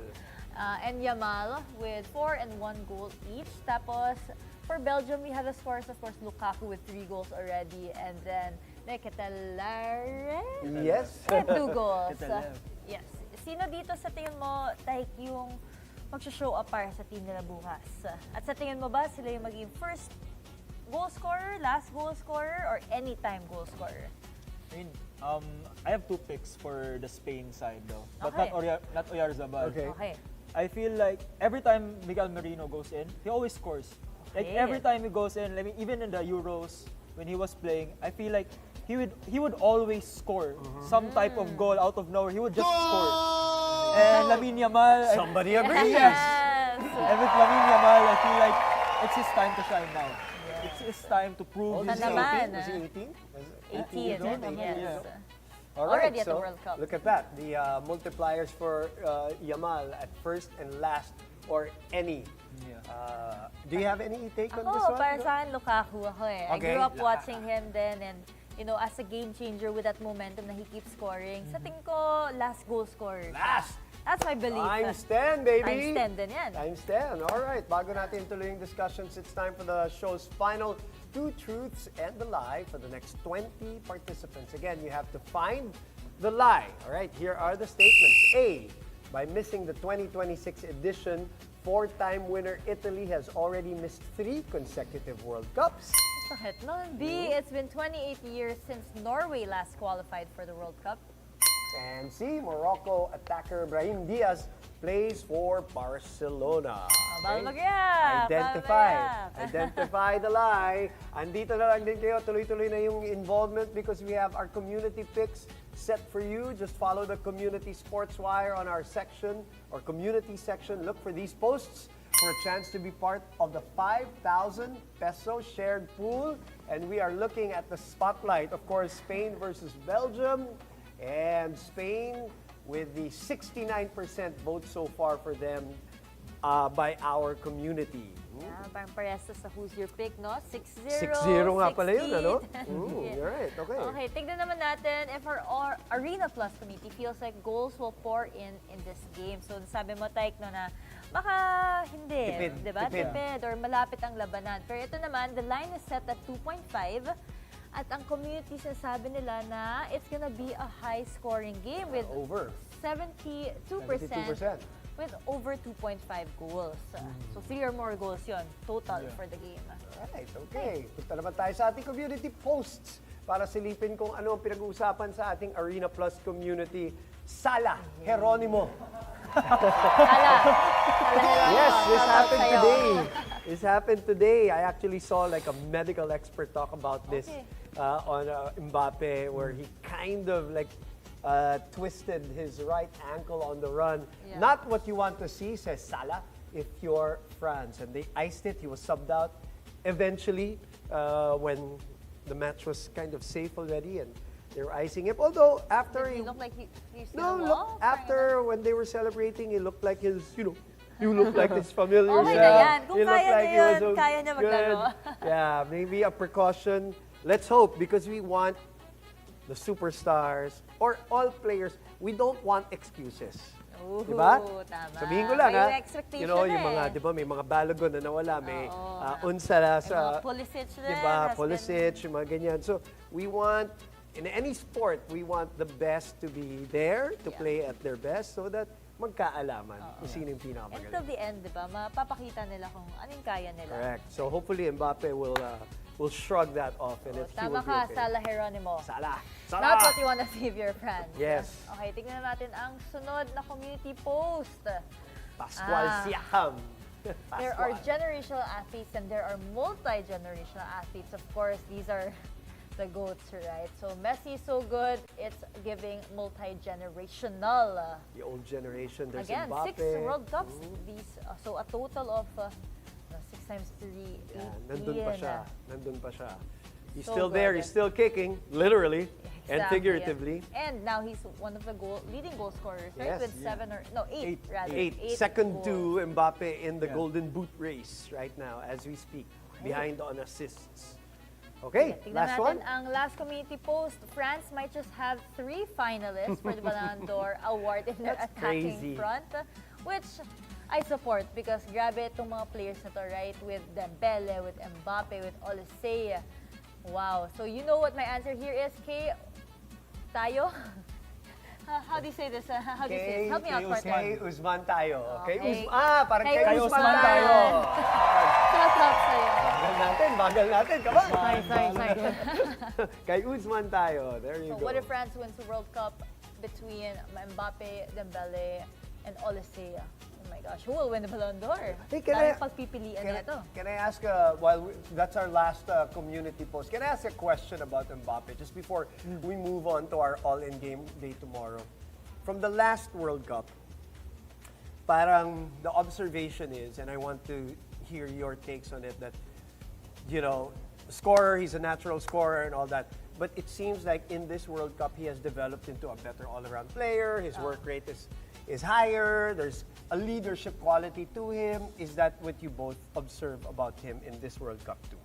and Yamal with 4 and 1 goal each. Tapos for Belgium, we have the scorers, of course, Lukaku with 3 goals already, and then Ketelare with 2 goals. Yes. Sino dito sa tingin mo, Taik, yung mag-show up para sa team nila bukas? At sa tingin mo ba sila yung maging first goal scorer, last goal scorer, or anytime goal scorer? I mean, I have 2 picks for the Spain side though, but Okay. not Oyarzabal. Okay. I feel like every time Miguel Merino goes in, he always scores. Like every time he goes in, like even in the Euros when he was playing, I feel like he would always score some type of goal out of nowhere. He would just score. And Lamine Yamal, Somebody agrees. Yes. and with Lamine Yamal, I feel like it's his time to shine now. It's his time to prove Was his he naman. 18? Was he 18? 18, yes. Yeah. All Already right, at the so World Cup. look at that. The multipliers for Yamal at first and last or any. Do you have any take on this Ako, one? para sa akin, Lukaku ako eh. I Okay. grew up watching him then and as a game changer with that momentum na he keeps scoring. Sa tingin ko, last goal scorer. siya. Last! That's my belief. Times 10, baby! Times 10 din yan. Times 10. All right, bago natin tuloy yung discussions, it's time for the show's final 2 truths and the lie for the next 20 participants. Again, you have to find the lie. All right, here are the statements. A, by missing the 2026 edition, 4-time winner Italy has already missed 3 consecutive World Cups. Sakit nun. B, it's been 28 years since Norway last qualified for the World Cup. And C, Morocco attacker Brahim Diaz plays for Barcelona. Bawal mag-react. Identify the lie. Andito na lang din kayo. Tuloy-tuloy na yung involvement because we have our community picks set for you. Just follow the Community Sports Wire on our section or community section. Look for these posts for a chance to be part of the 5,000 peso shared pool. And we are looking at the spotlight. Of course, Spain versus Belgium. And Spain with the 69% vote so far for them by our community. Parang parehas sa Who's Your Pick, no? 6-0, 6-0 nga pala yun, ano? Yeah. You're right, okay. Okay, tignan naman natin if our Arena Plus committee feels like goals will pour in this game. So, sabi mo, Taik, no, na baka hindi, Tipid, diba? tipid. Tipid or malapit ang labanan. Pero ito naman, the line is set at 2.5. At ang community sabi nila na it's gonna be a high-scoring game with Over. 72%, 72%. with over 2.5 goals. So 3 or more goals yon total for the game. Alright, okay. Punta naman tayo sa ating community posts para silipin kung ano ang pinag-uusapan sa ating Arena Plus community. Sala Geronimo. Yes, this happened today. This happened today. I actually saw like a medical expert talk about this on Mbappe, where he kind of like twisted his right ankle on the run. Yeah. Not what you want to see, says Salah, if you're France. And they iced it. He was subbed out eventually when the match was kind of safe already and they were icing him. Although after Did he look like he's no, gonna look, walk? after when they were celebrating, he looked like his, you look like his familiar Okay self. na yan. Kung He looked kaya like niya he was yun, so kaya niya maglaro. good. Yeah, maybe a precaution. Let's hope because we want the superstars or all players. We don't want excuses. Ooh, Diba? tama. Sabihin ko lang May expectation yung mga, eh. di ba, may mga Balogun na nawala, may Oo. Unsala May sa, mga Pulisic din di ba, has Pulisic, yung mga ganyan. So, we want, in any sport, we want the best to be there, to play at their best, so that magkaalaman kung sino yung pinakamagaling. Until the end, di ba? Mapapakita nila kung anong kaya nila. Correct. So, hopefully, Mbappe will shrug that off. And if he Tama will be ka, okay. Sala Geronimo. Sala! Not what you want to see if you're France. Yes. Okay, tignan natin ang sunod na community post. Pascual Siakam. There are generational athletes and there are multi-generational athletes. Of course, these are the GOATs, right? So Messi is so good, it's giving multi-generational. The old generation, there's Again, Mbappe. 6 World Cups. These, so a total of 6 times 3, Yeah, nandun pa siya. Nandun pa siya. He's So still there. good. He's still kicking, literally and Exactly. figuratively. And now he's one of the leading goal scorers, right? Yes. With 8 rather. 8. Eight Second goals. to Mbappe in the Golden Boot race right now as we speak. Behind on assists. Okay, Tignan last natin one. ang last community post. France might just have 3 finalists for the Ballon d'Or award in their That's attacking crazy. front, which I support because grabe itong mga players na to, right? With Dembele, with Mbappe, with Olise. Wow. So you know what my answer here is, Kay Tayo? How do you say this? How do you say this? Help me out, part Kay 1. Usman tayo. Okay. Parang Kay kay Usman. Usman tayo. Sarap sa'yo. Bagal natin. Come on. Sorry. Kay Usman tayo. There you So go. what if France wins the World Cup between Mbappe, Dembele, and Olise? Oh my gosh, who will win the Ballon d'Or? Hey, can I- Daming pagpipilian Can, nito. can I ask, that's our last community post, can I ask a question about Mbappe just before we move on to our all-in game day tomorrow? From the last World Cup, parang the observation is, and I want to hear your takes on it, that, you know, scorer, he's a natural scorer and all that, but it seems like in this World Cup, he has developed into a better all-around player, his work rate is higher, there's a leadership quality to him. Is that what you both observe about him in this World Cup too?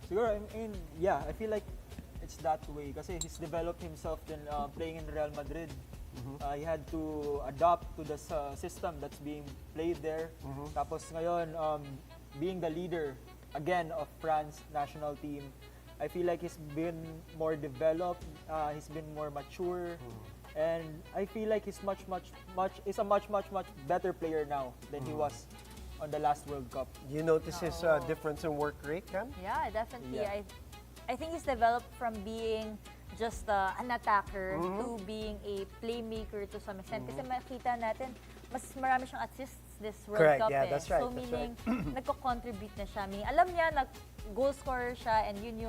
Siguro, I mean, yeah, I feel like it's that way kasi he's developed himself in playing in Real Madrid. He had to adapt to the system that's being played there. Tapos ngayon, being the leader again of France national team, I feel like he's been more developed, he's been more mature, and I feel like he's a much better player now than he was on the last World Cup. Do you notice his difference in work rate, Cam? Yeah, definitely. Yeah. I think he's developed from being just an attacker to being a playmaker to some extent. Kasi makita natin, mas marami siyang assists this World Correct, Cup. yeah, that's right, So that's meaning, nagko-contribute na siya. Meaning, alam niya na goal scorer siya and yun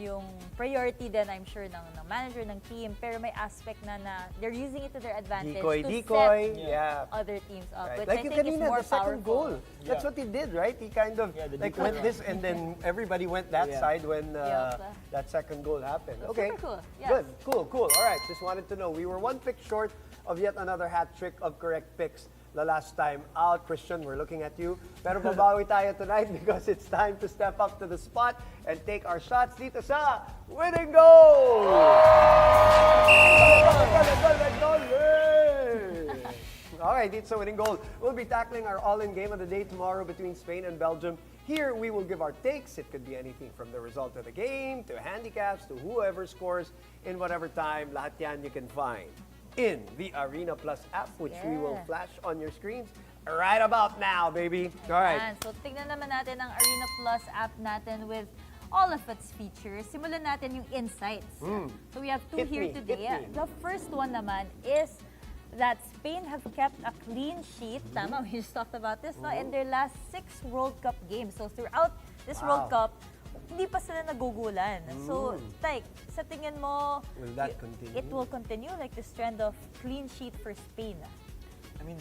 yung priority din, I'm sure, ng manager, ng team. Pero may aspect na they're using it to their advantage Decoy, to set yeah. other teams up. Right. Which Like I you think is kanina, more the second powerful. goal. That's what he did, right? He kind of the like decoy went run. this and then everybody went that Yeah. side when Yup. that second goal happened. So Okay, super cool. Yes. good, cool. All right, just wanted to know. We were one pick short of yet another hat trick of correct picks the last time out. Christian, we're looking at you. Pero babawi tayo tonight because it's time to step up to the spot and take our shots dito sa Winning Goal! All right, dito sa Winning Goal, we'll be tackling our all-in game of the day tomorrow between Spain and Belgium. Here, we will give our takes. It could be anything from the result of the game, to handicaps, to whoever scores in whatever time. Lahat yan you can find in the Arena Plus app, which we will flash on your screens right about now, baby. All right. Ayan. So, tignan naman natin ang Arena Plus app natin with all of its features. Simulan natin yung insights. So, we have two Hit here me, today. hit me. The first one naman is that Spain have kept a clean sheet. Tama, we just talked about this, no? In their last 6 World Cup games. So, throughout this World Cup, hindi pa sila nagugulan. So, like, sa tingin mo, Will that continue? it will continue, like this trend of clean sheet for Spain? I mean,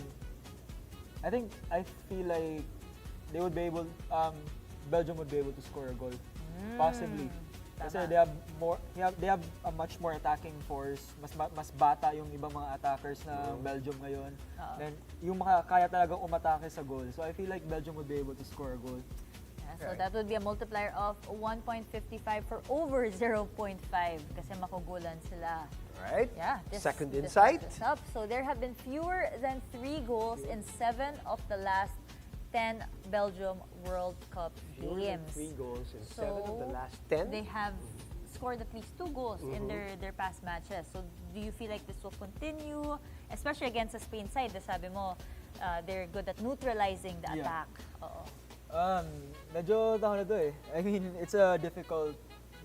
I feel like they would be able, Belgium would be able to score a goal, possibly. Kasi they have a much more attacking force. Mas bata yung ibang mga attackers na Belgium ngayon. And yung kaya talagang umatake sa goal. So I feel like Belgium would be able to score a goal. So that would be a multiplier of 1.55 for over 0.5 kasi makugulan sila. Right. Yeah. Second this insight. adds up. So there have been fewer than 3 goals in 7 of the last 10 Belgium World Cup games. 3 goals in So 7 of the last 10. They have scored at least 2 goals in their past matches. So do you feel like this will continue, especially against the Spain side? Sabi mo, they're good at neutralizing the attack. Oo. Medyo tao na to eh. I mean, it's a difficult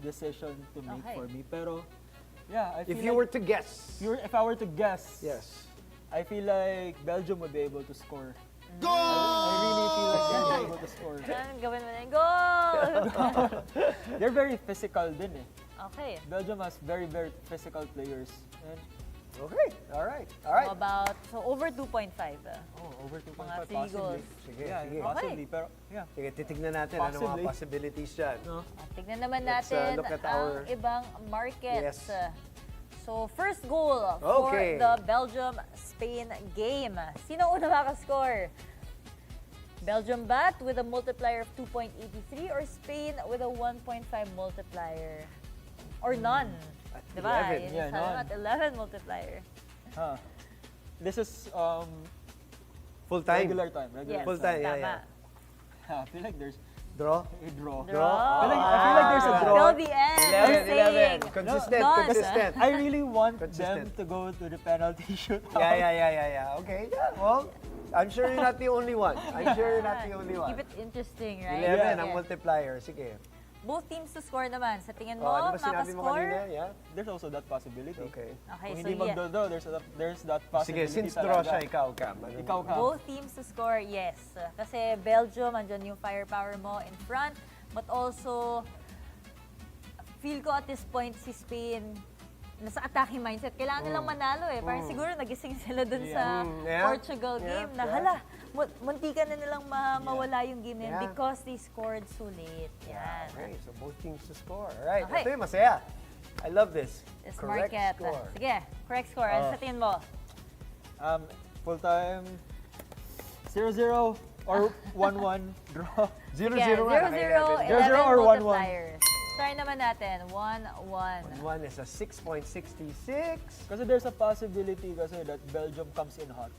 decision to make Okay. for me. Pero, yeah, I feel If you were to guess. if I were to guess, Yes. I feel like Belgium would be able to score. Goal! I really feel like they'll be able to score. Gawin mo na yung goal! They're very physical din eh. Okay. Belgium has very physical players. And Okay. All right. How about, so over 2.5? over 2.5 Mga 3 possibly. goals. Sige, Yeah, sige. possibly. Pero, yeah. Sige, titignan natin ano mga Possibly. possibilities dyan. No? Tignan naman Let's, natin look at ang our- ibang markets. Yes. So, first goal for Okay. the Belgium-Spain game. Sino una makascore? Belgium bat with a multiplier of 2.83 or Spain with a 1.5 multiplier? Or none? At Diba? 11. Yun Yeah, yung sabi mo, none. at 11 multiplier. This is Full time. regular time. Yes, Full time, yeah, tama. I feel like there's Draw. a draw. Draw. I feel like there's a draw. Till the end. 11, you're 11. saying. Consistent, None. consistent. I really want them Consistent. to go to the penalty shootout. Yeah. Okay, yeah. Well, I'm sure you're not the only one. I'm sure you're not the only one. Keep it interesting, right? 11 Yeah. ang multiplier. Sige. both teams to score naman. Sa tingin mo, Ano ba sinabi mo makascore? kanina? Yeah? There's also that possibility. Okay. Okay, Kung so hindi magdo-draw, there's that Sige, possibility since draw talaga. siya, ikaw, Cam. Ikaw ka. both teams to score, yes. Kasi Belgium, andyan yung firepower mo in front. But also, feel ko at this point si Spain, nasa attacking mindset. Kailangan nilang manalo eh. Parang siguro nagising sila dun sa Portugal game na hala, muntikan na nilang mawala yung game na yun because they scored so late. Yan. Okay, so both teams to score. Alright, Okay. ito yung masaya. I love this. This Correct market. score. Sige, correct score. Ano sa tingin mo? Full time 0-0 or 1-1 draw. 0-0 Sige, nga. 0-0, 0-0 11 or 1-1? multipliers. Try naman natin. 1-1. 1 is a 6.66. Kasi there's a possibility kasi that Belgium comes in hot.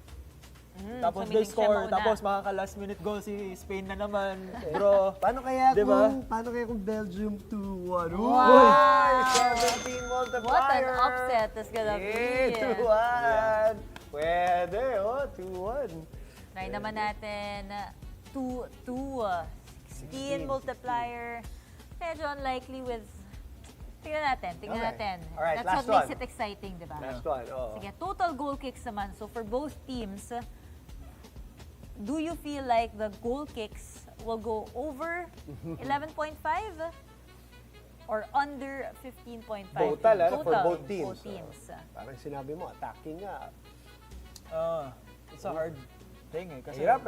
Tapos so they meaning siya score, mauna. tapos makaka-last minute goal si Spain na naman. Bro, Paano kaya Diba? kung Belgium 2-1? Wow! 17 multiplier! What an upset this gonna be. 2-1! Pwede, 2-1. Try naman natin. 2-2. 16 multiplier. Medyo unlikely with... Tingnan natin. Okay. Alright, That's last what makes one. it exciting, di ba? Last one, Sige, total goal kicks naman. So for both teams, do you feel like the goal kicks will go over 11.5 or under 15.5? Total, for both teams. Both teams. Parang sinabi mo, attacking nga. it's a hard thing eh. Kasi Hirap,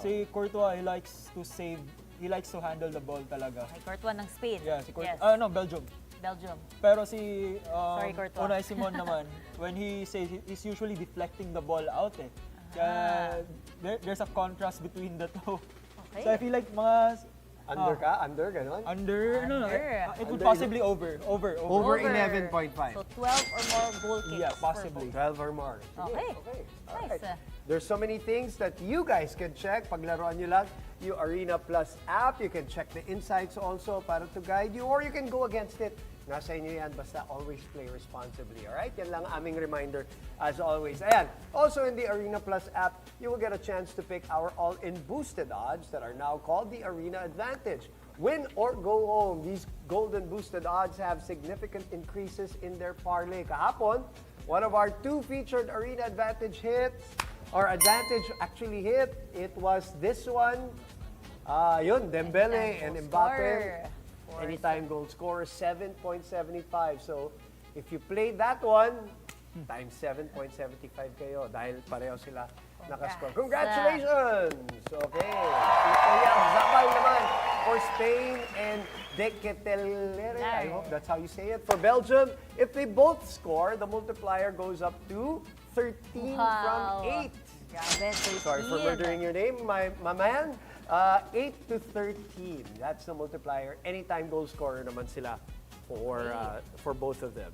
si Courtois, he likes to handle the ball talaga. Okay, Courtois ng Spain. Yeah, si Courtois. Yes. No, Belgium. Belgium. Pero si Sorry, Courtois. Unai Simon naman, when he says he's usually deflecting the ball out eh. Kaya there's a contrast between the two. Okay. So I feel like mga Under, ganon? under, it would Under, possibly over. Over 11.5. So 12 or more goal kicks. Yeah, for possibly. 12 or more. Okay. Alright. Nice. There's so many things that you guys can check. Paglaruan nyo lang yung Arena Plus app. You can check the insights also para to guide you, or you can go against it. Nasa inyo yan, basta always play responsibly. Alright? Yan lang aming reminder as always. Ayan. Also in the Arena Plus app, you will get a chance to pick our all-in boosted odds that are now called the Arena Advantage. Win or go home. These golden boosted odds have significant increases in their parlay. Kahapon, one of our two featured Arena Advantage hits, or Advantage actually hit, it was this one. Dembele and Mbappe. Anytime goal scorer, 7.75. So, if you play that one, times 7.75 kayo dahil pareho sila nakascore. Congratulations! Okay. Zabal naman for Spain and Deketelere. I hope that's how you say it. For Belgium, if they both score, the multiplier goes up to 13 from 8. Grabe, 13. Sorry for murdering your name, my man. 8 to 13. That's the multiplier. Anytime goal scorer naman sila for both of them.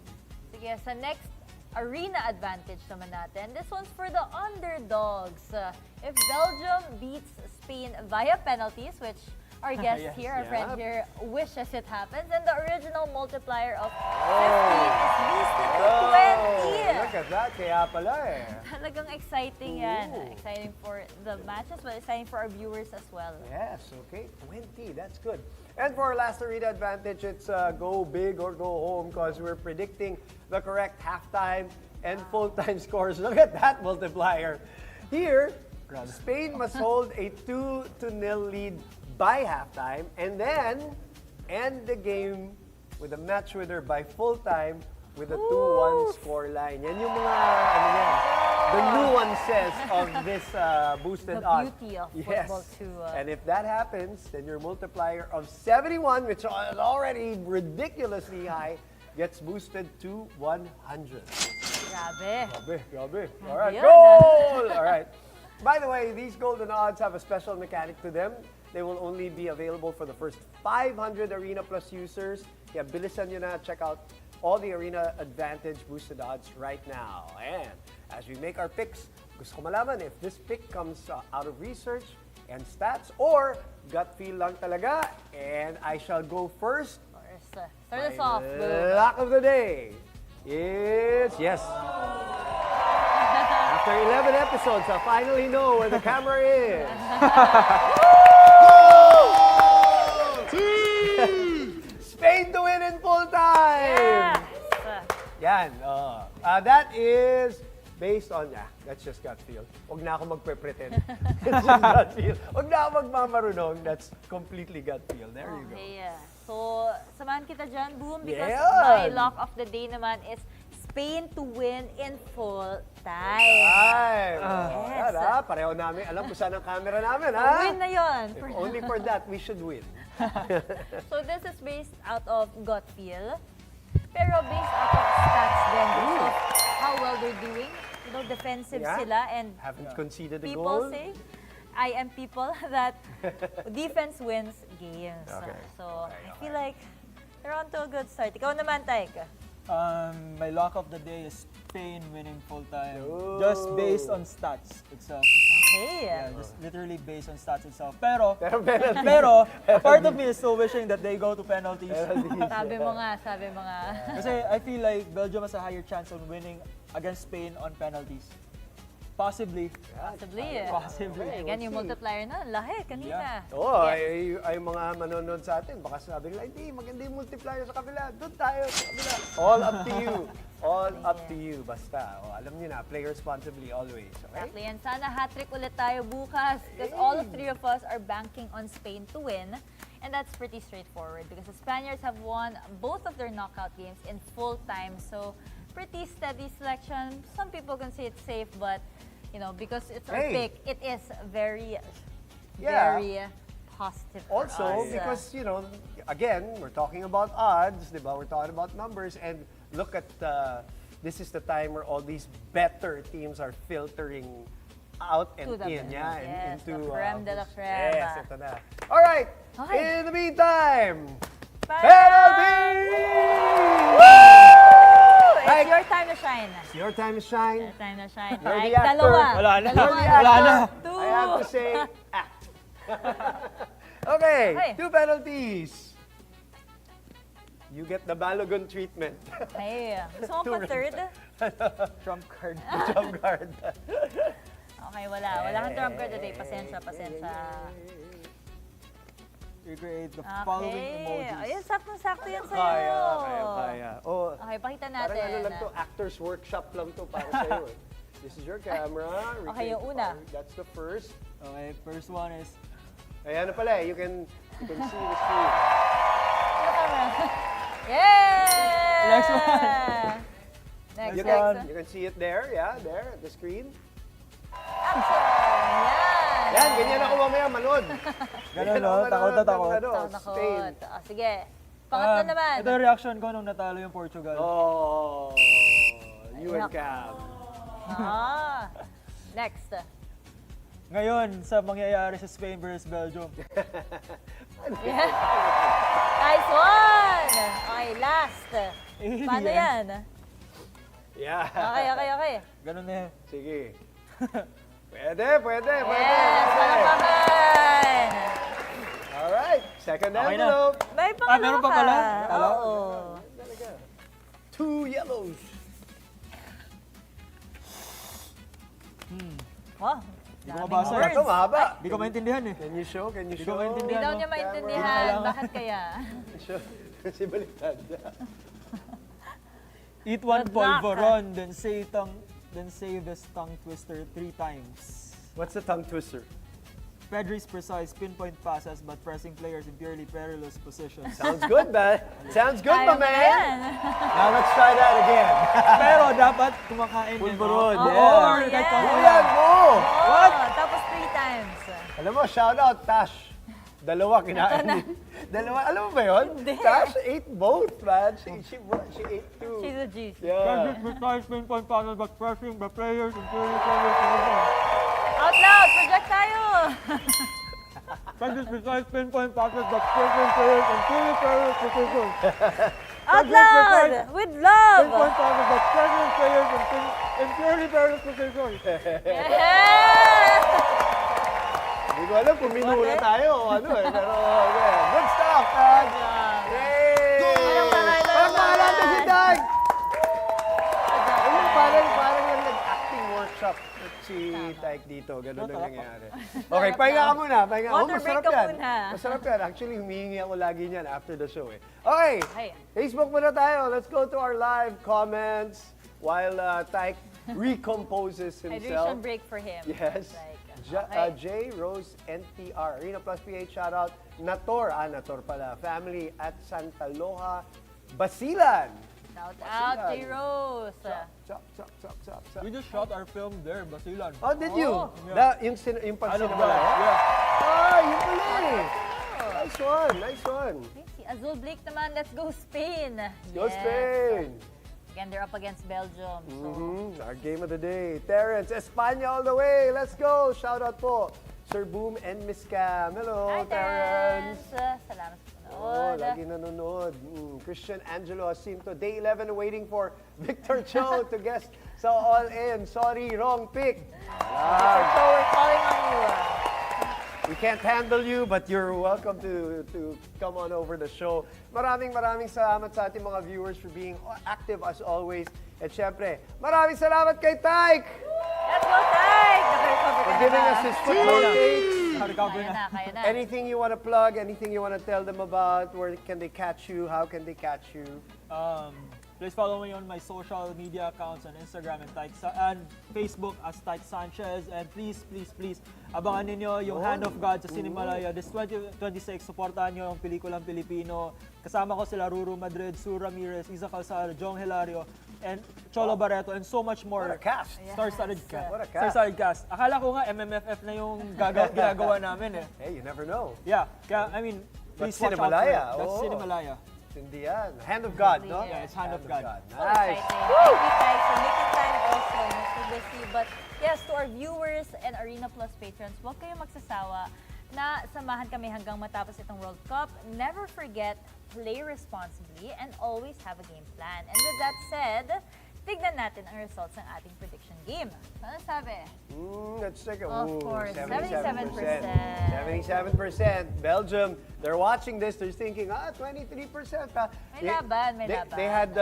Sige, sa next Arena Advantage naman natin. This one's for the underdogs. If Belgium beats Spain via penalties, which our guest here, our friend here, wishes it happens, and the original multiplier of 15 is boosted to 20. Look at that. Kaya pala eh. Talagang exciting yan. Exciting for the matches, but exciting for our viewers as well. Yes, okay. 20. That's good. And for our last Arena Advantage, it's go big or go home because we're predicting the correct halftime and full-time scores. Look at that multiplier. Here, Spain must hold a 2-0 lead by halftime and then end the game with a match winner by full-time with a 2-1 score line. Yan yung mga, the nuances of this boosted odds. The beauty of football too. And if that happens, then your multiplier of 71, which is already ridiculously high, gets boosted to 100. Grabe. All right, goal! All right. By the way, these golden odds have a special mechanic to them. They will only be available for the first 500 Arena Plus users. Kaya bilisan nyo na, check out all the Arena Advantage boosted odds right now. And as we make our picks, gusto ko malaman if this pick comes out of research and stats or gut feel lang talaga. And I shall go first. Start us off. Lock of the day is yes. After 11 episodes, I finally know where the camera is. That is based on, that's just gut feel. Huwag na ako magpe-pretend. It's just gut feel. Huwag na ako magmamarunong. That's completely gut feel. There you go. Okay. So, samahan kita dyan, Boom, because Yan. my lock of the day naman is Spain to win in full time. Ay, Yes. yan, pareho namin. Alam kung saan ang camera namin, ha? Win na yun. If only for that, we should win. So, this is based out of gut feel, pero based out of stats din. So, how well they're doing. You know, defensive Yeah. sila, and Haven't conceded a people goal. say, I am people, that defense wins games. Okay. So, I feel like they're on to a good start. Ikaw naman, Taika. My lock of the day is Spain winning full time. Ooh. Just based on stats itself. Okay. Yeah, just literally based on stats itself. Pero, penalty. pero, a part of me is still wishing that they go to penalties. Sabi mo nga. Kasi I feel like Belgium has a higher chance on winning against Spain on penalties. Possibly. Possibly. Again, yung multiplier na, lahi kanina. Ay mga manonood sa atin, baka sabi nila, hindi, maganda yung multiplier sa kabila. Doon tayo sa kabila. All up to you. All up to you. Basta, alam niyo na, play responsibly always. Okay? Exactly. And sana hat-trick ulit tayo bukas, because all three of us are banking on Spain to win. And that's pretty straightforward because the Spaniards have won both of their knockout games in full time. So, pretty steady selection. Some people can say it's safe, but you know, because it's our pick, it is very positive for Also, us. because, you know, again, we're talking about odds, di ba? We're talking about numbers, and look at, this is the time where all these better teams are filtering out and To the in, yes, into the creme de la creme. Yes, ito na. All right, Okay. in the meantime, Bye! penalty! It's your time to shine. It's your time to shine. Your time to shine. You're Like, the actor. dalawa. Wala na. Dalawa. You're the actor. Two. I have to say, act. Okay, Okay. 2 penalties. You get the Balogun treatment. Hey, gusto mo pa third? Trump card. Jump guard. Okay, wala. Wala kang trump card today. Pasensya. Recreate the following emojis. Ayun, sakto-sakto yan sa'yo. Kaya. Oh, Okay, pakita natin. parang ano lang to, actor's workshop lang to para sa'yo. This is your camera. Okay, yung una. That's the first. Okay, first one is Ayan na pala, you can see the screen. Yay! Next one. Next You one. can, you can see it there, there at the screen. Action! Yan! Yan, ganyan ako mamaya manood. Ganun, no? Takot na takot. Spain. Sige. Pangatlo naman. Ito yung reaction ko nung natalo yung Portugal. Oh, you and Cam. Next. Ngayon, sa mangyayari sa Spain versus Belgium. Nice one! Okay, last. Paano yan? Yeah. Okay. Ganun na yan. Sige. Pwede. Yes, malapakan! Alright, second Okay na. envelope. May pangalawa meron pa pala? Hello? Oo. 2 yellows. Oh, Hindi ko mabasa. words. Ito, mahaba. Hindi ko maintindihan eh. Can you show? Hindi ko Hindi maintindihan. daw no? niya maintindihan. Kailangan. Bakit kaya? Show. Kasi baliktad. Eat one Good luck. polvoron, then say this tongue twister 3 times. What's the tongue twister? Pedri's precise pinpoint passes but pressing players in purely perilous positions. Sounds good, man. Sounds good, Kaya my mo na man. yan. Now let's try that again. Pero dapat kumakain din. Pulburon, no? yeah. Or kahit yes. konti Buyan lang. mo! What? Tapos 3 times. Alam mo, shout out, Tash. Dalawa kinain. Dalawa, alam mo ba yun? Tash ate both, man. She ate 2. She's a G. Yeah. Pedri's precise pinpoint passes but pressing the players in purely perilous positions. Out loud! Project tayo! Pedri's precise pinpoint passes but pressing players in purely perilous positions. Out loud! With love! Pinpoint passes but pressing players in purely perilous positions. Yeah! Hindi ko alam kung minuna tayo o ano eh. Pero, yeah. Good stuff, man. Yay! Parang natin si Dag! Parang lang nag-acting workshop si Taik dito. Ganun ang nangyayari. Okay, pahinga ka muna. Pahinga. Oh, Water masarap break ka yan. muna. Masarap yan. Actually, humihingi ako lagi niyan after the show eh. Okay, Hey. Facebook muna tayo. Let's go to our live comments. while Taik recomposes himself. Hydration break for him. Yes. J. Rose NTR. Arena Plus PH shoutout. Nator. Nator pala. Family at Santa Loja, Basilan. Shout out, J. Rose. Chop. We just shot our film there, Basilan. Oh, did you? Yeah. Yung Ano pag-cinema. ba? Yeah. Yun pala eh. Nice one. Si Azul Blake naman, let's go Spain. Go Spain. Again, they're up against Belgium. So. Our game of the day. Terrence, Espanya all the way. Let's go. Shout out po. Sir Boom and Miss Cam. Hello, Hi, Terrence. Salamat sa panood. Lagi nanonood. Christian Angelo Jacinto, day 11 waiting for Victor Cho to guest sa All In. Sorry, wrong pick. Victor Cho, we're calling on you. We can't handle you, but you're welcome to come on over the show. Maraming salamat sa ating mga viewers for being active as always. At syempre, maraming salamat kay Taik! Let's go, Taik! For giving us his football takes. Kaya na. Anything you want to plug, anything you want to tell them about, where can they catch you, how can they catch you? Please follow me on my social media accounts on Instagram and Facebook as Taik Sanchez. And please, abangan ninyo yung Hand of God sa Cinemalaya. This 2026, supportahan nyo yung pelikulang Pilipino. Kasama ko sila Ruru Madrid, Sue Ramirez, Isa Calzado, Jong Hilario, and Cholo Barreto, and so much more. What a cast! Star-studded cast. What a cast. Star-studded cast. Akala ko nga MMFF na yung ginagawa namin eh. Hey, you never know. Yeah, kaya, I mean, please watch out for Cinemalaya. it. That's Cinemalaya. Hindi yan. Hand of God, no? Yeah, it's Hand of God. Nice. Thank you, Taik, for making time also. So busy. But yes, to our viewers and Arena Plus patrons, huwag kayong magsasawa na samahan kami hanggang matapos itong World Cup. Never forget, play responsibly and always have a game plan. And with that said, tignan natin ang results ng ating prediction game. Ano sabi? Let's check it. Of course, 77%. 77%. Belgium, they're watching this, they're thinking, 23%. May laban. They had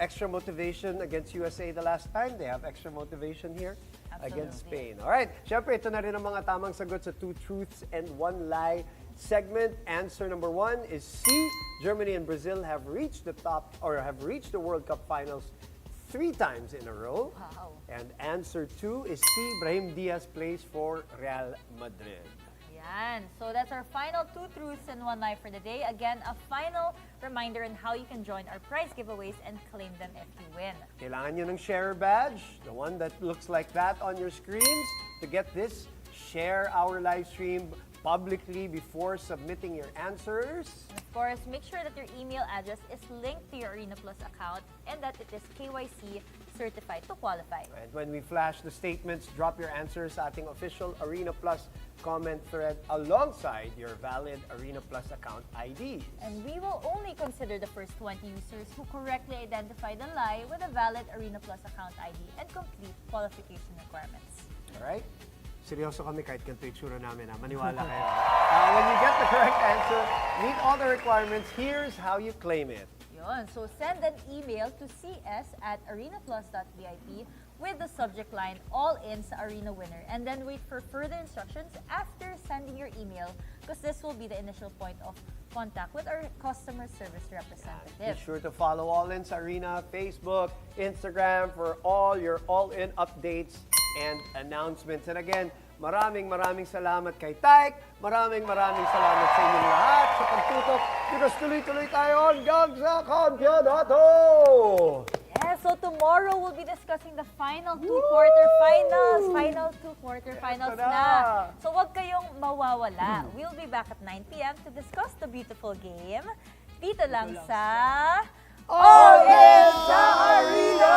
extra motivation against USA the last time. They have extra motivation here against Spain. All right, syempre, ito na rin ang mga tamang sagot sa 2 truths and 1 lie segment. Answer number 1 is C. Germany and Brazil have reached the the World Cup finals 3 times in a row. Wow. And answer 2 is C. Brahim Diaz plays for Real Madrid. Yan. So that's our final 2 truths and 1 lie for the day. Again, a final reminder on how you can join our prize giveaways and claim them if you win. Kailangan nyo ng share badge, the one that looks like that on your screens. To get this, share our live stream publicly before submitting your answers. And of course, make sure that your email address is linked to your Arena Plus account and that it is KYC certified to qualify. And when we flash the statements, drop your answers sa ating official Arena Plus comment thread alongside your valid Arena Plus account ID. And we will only consider the first 20 users who correctly identify the lie with a valid Arena Plus account ID and complete qualification requirements. Alright? Seryoso kami kahit ganito yung tsura namin. Maniwala kayo. When you get the correct answer, meet all the requirements, here's how you claim it. Yun. So send an email to cs@arenaplus.vip with the subject line all in sa Arena winner, and then wait for further instructions after sending your email because this will be the initial point of contact with our customer service representative. Be sure to follow All In's Arena, Facebook, Instagram for all your All In updates and announcements. And again, maraming salamat kay Taik. Maraming salamat sa inyong lahat sa pagtutok because tuloy-tuloy tayo hanggang sa kampiyonato! Yeah, so tomorrow we'll be discussing the final 2 quarterfinals. Final 2 quarterfinals na. So wag kayong mawawala. We'll be back at 9 p.m. to discuss the beautiful game. Dito lang sa All In sa Arena!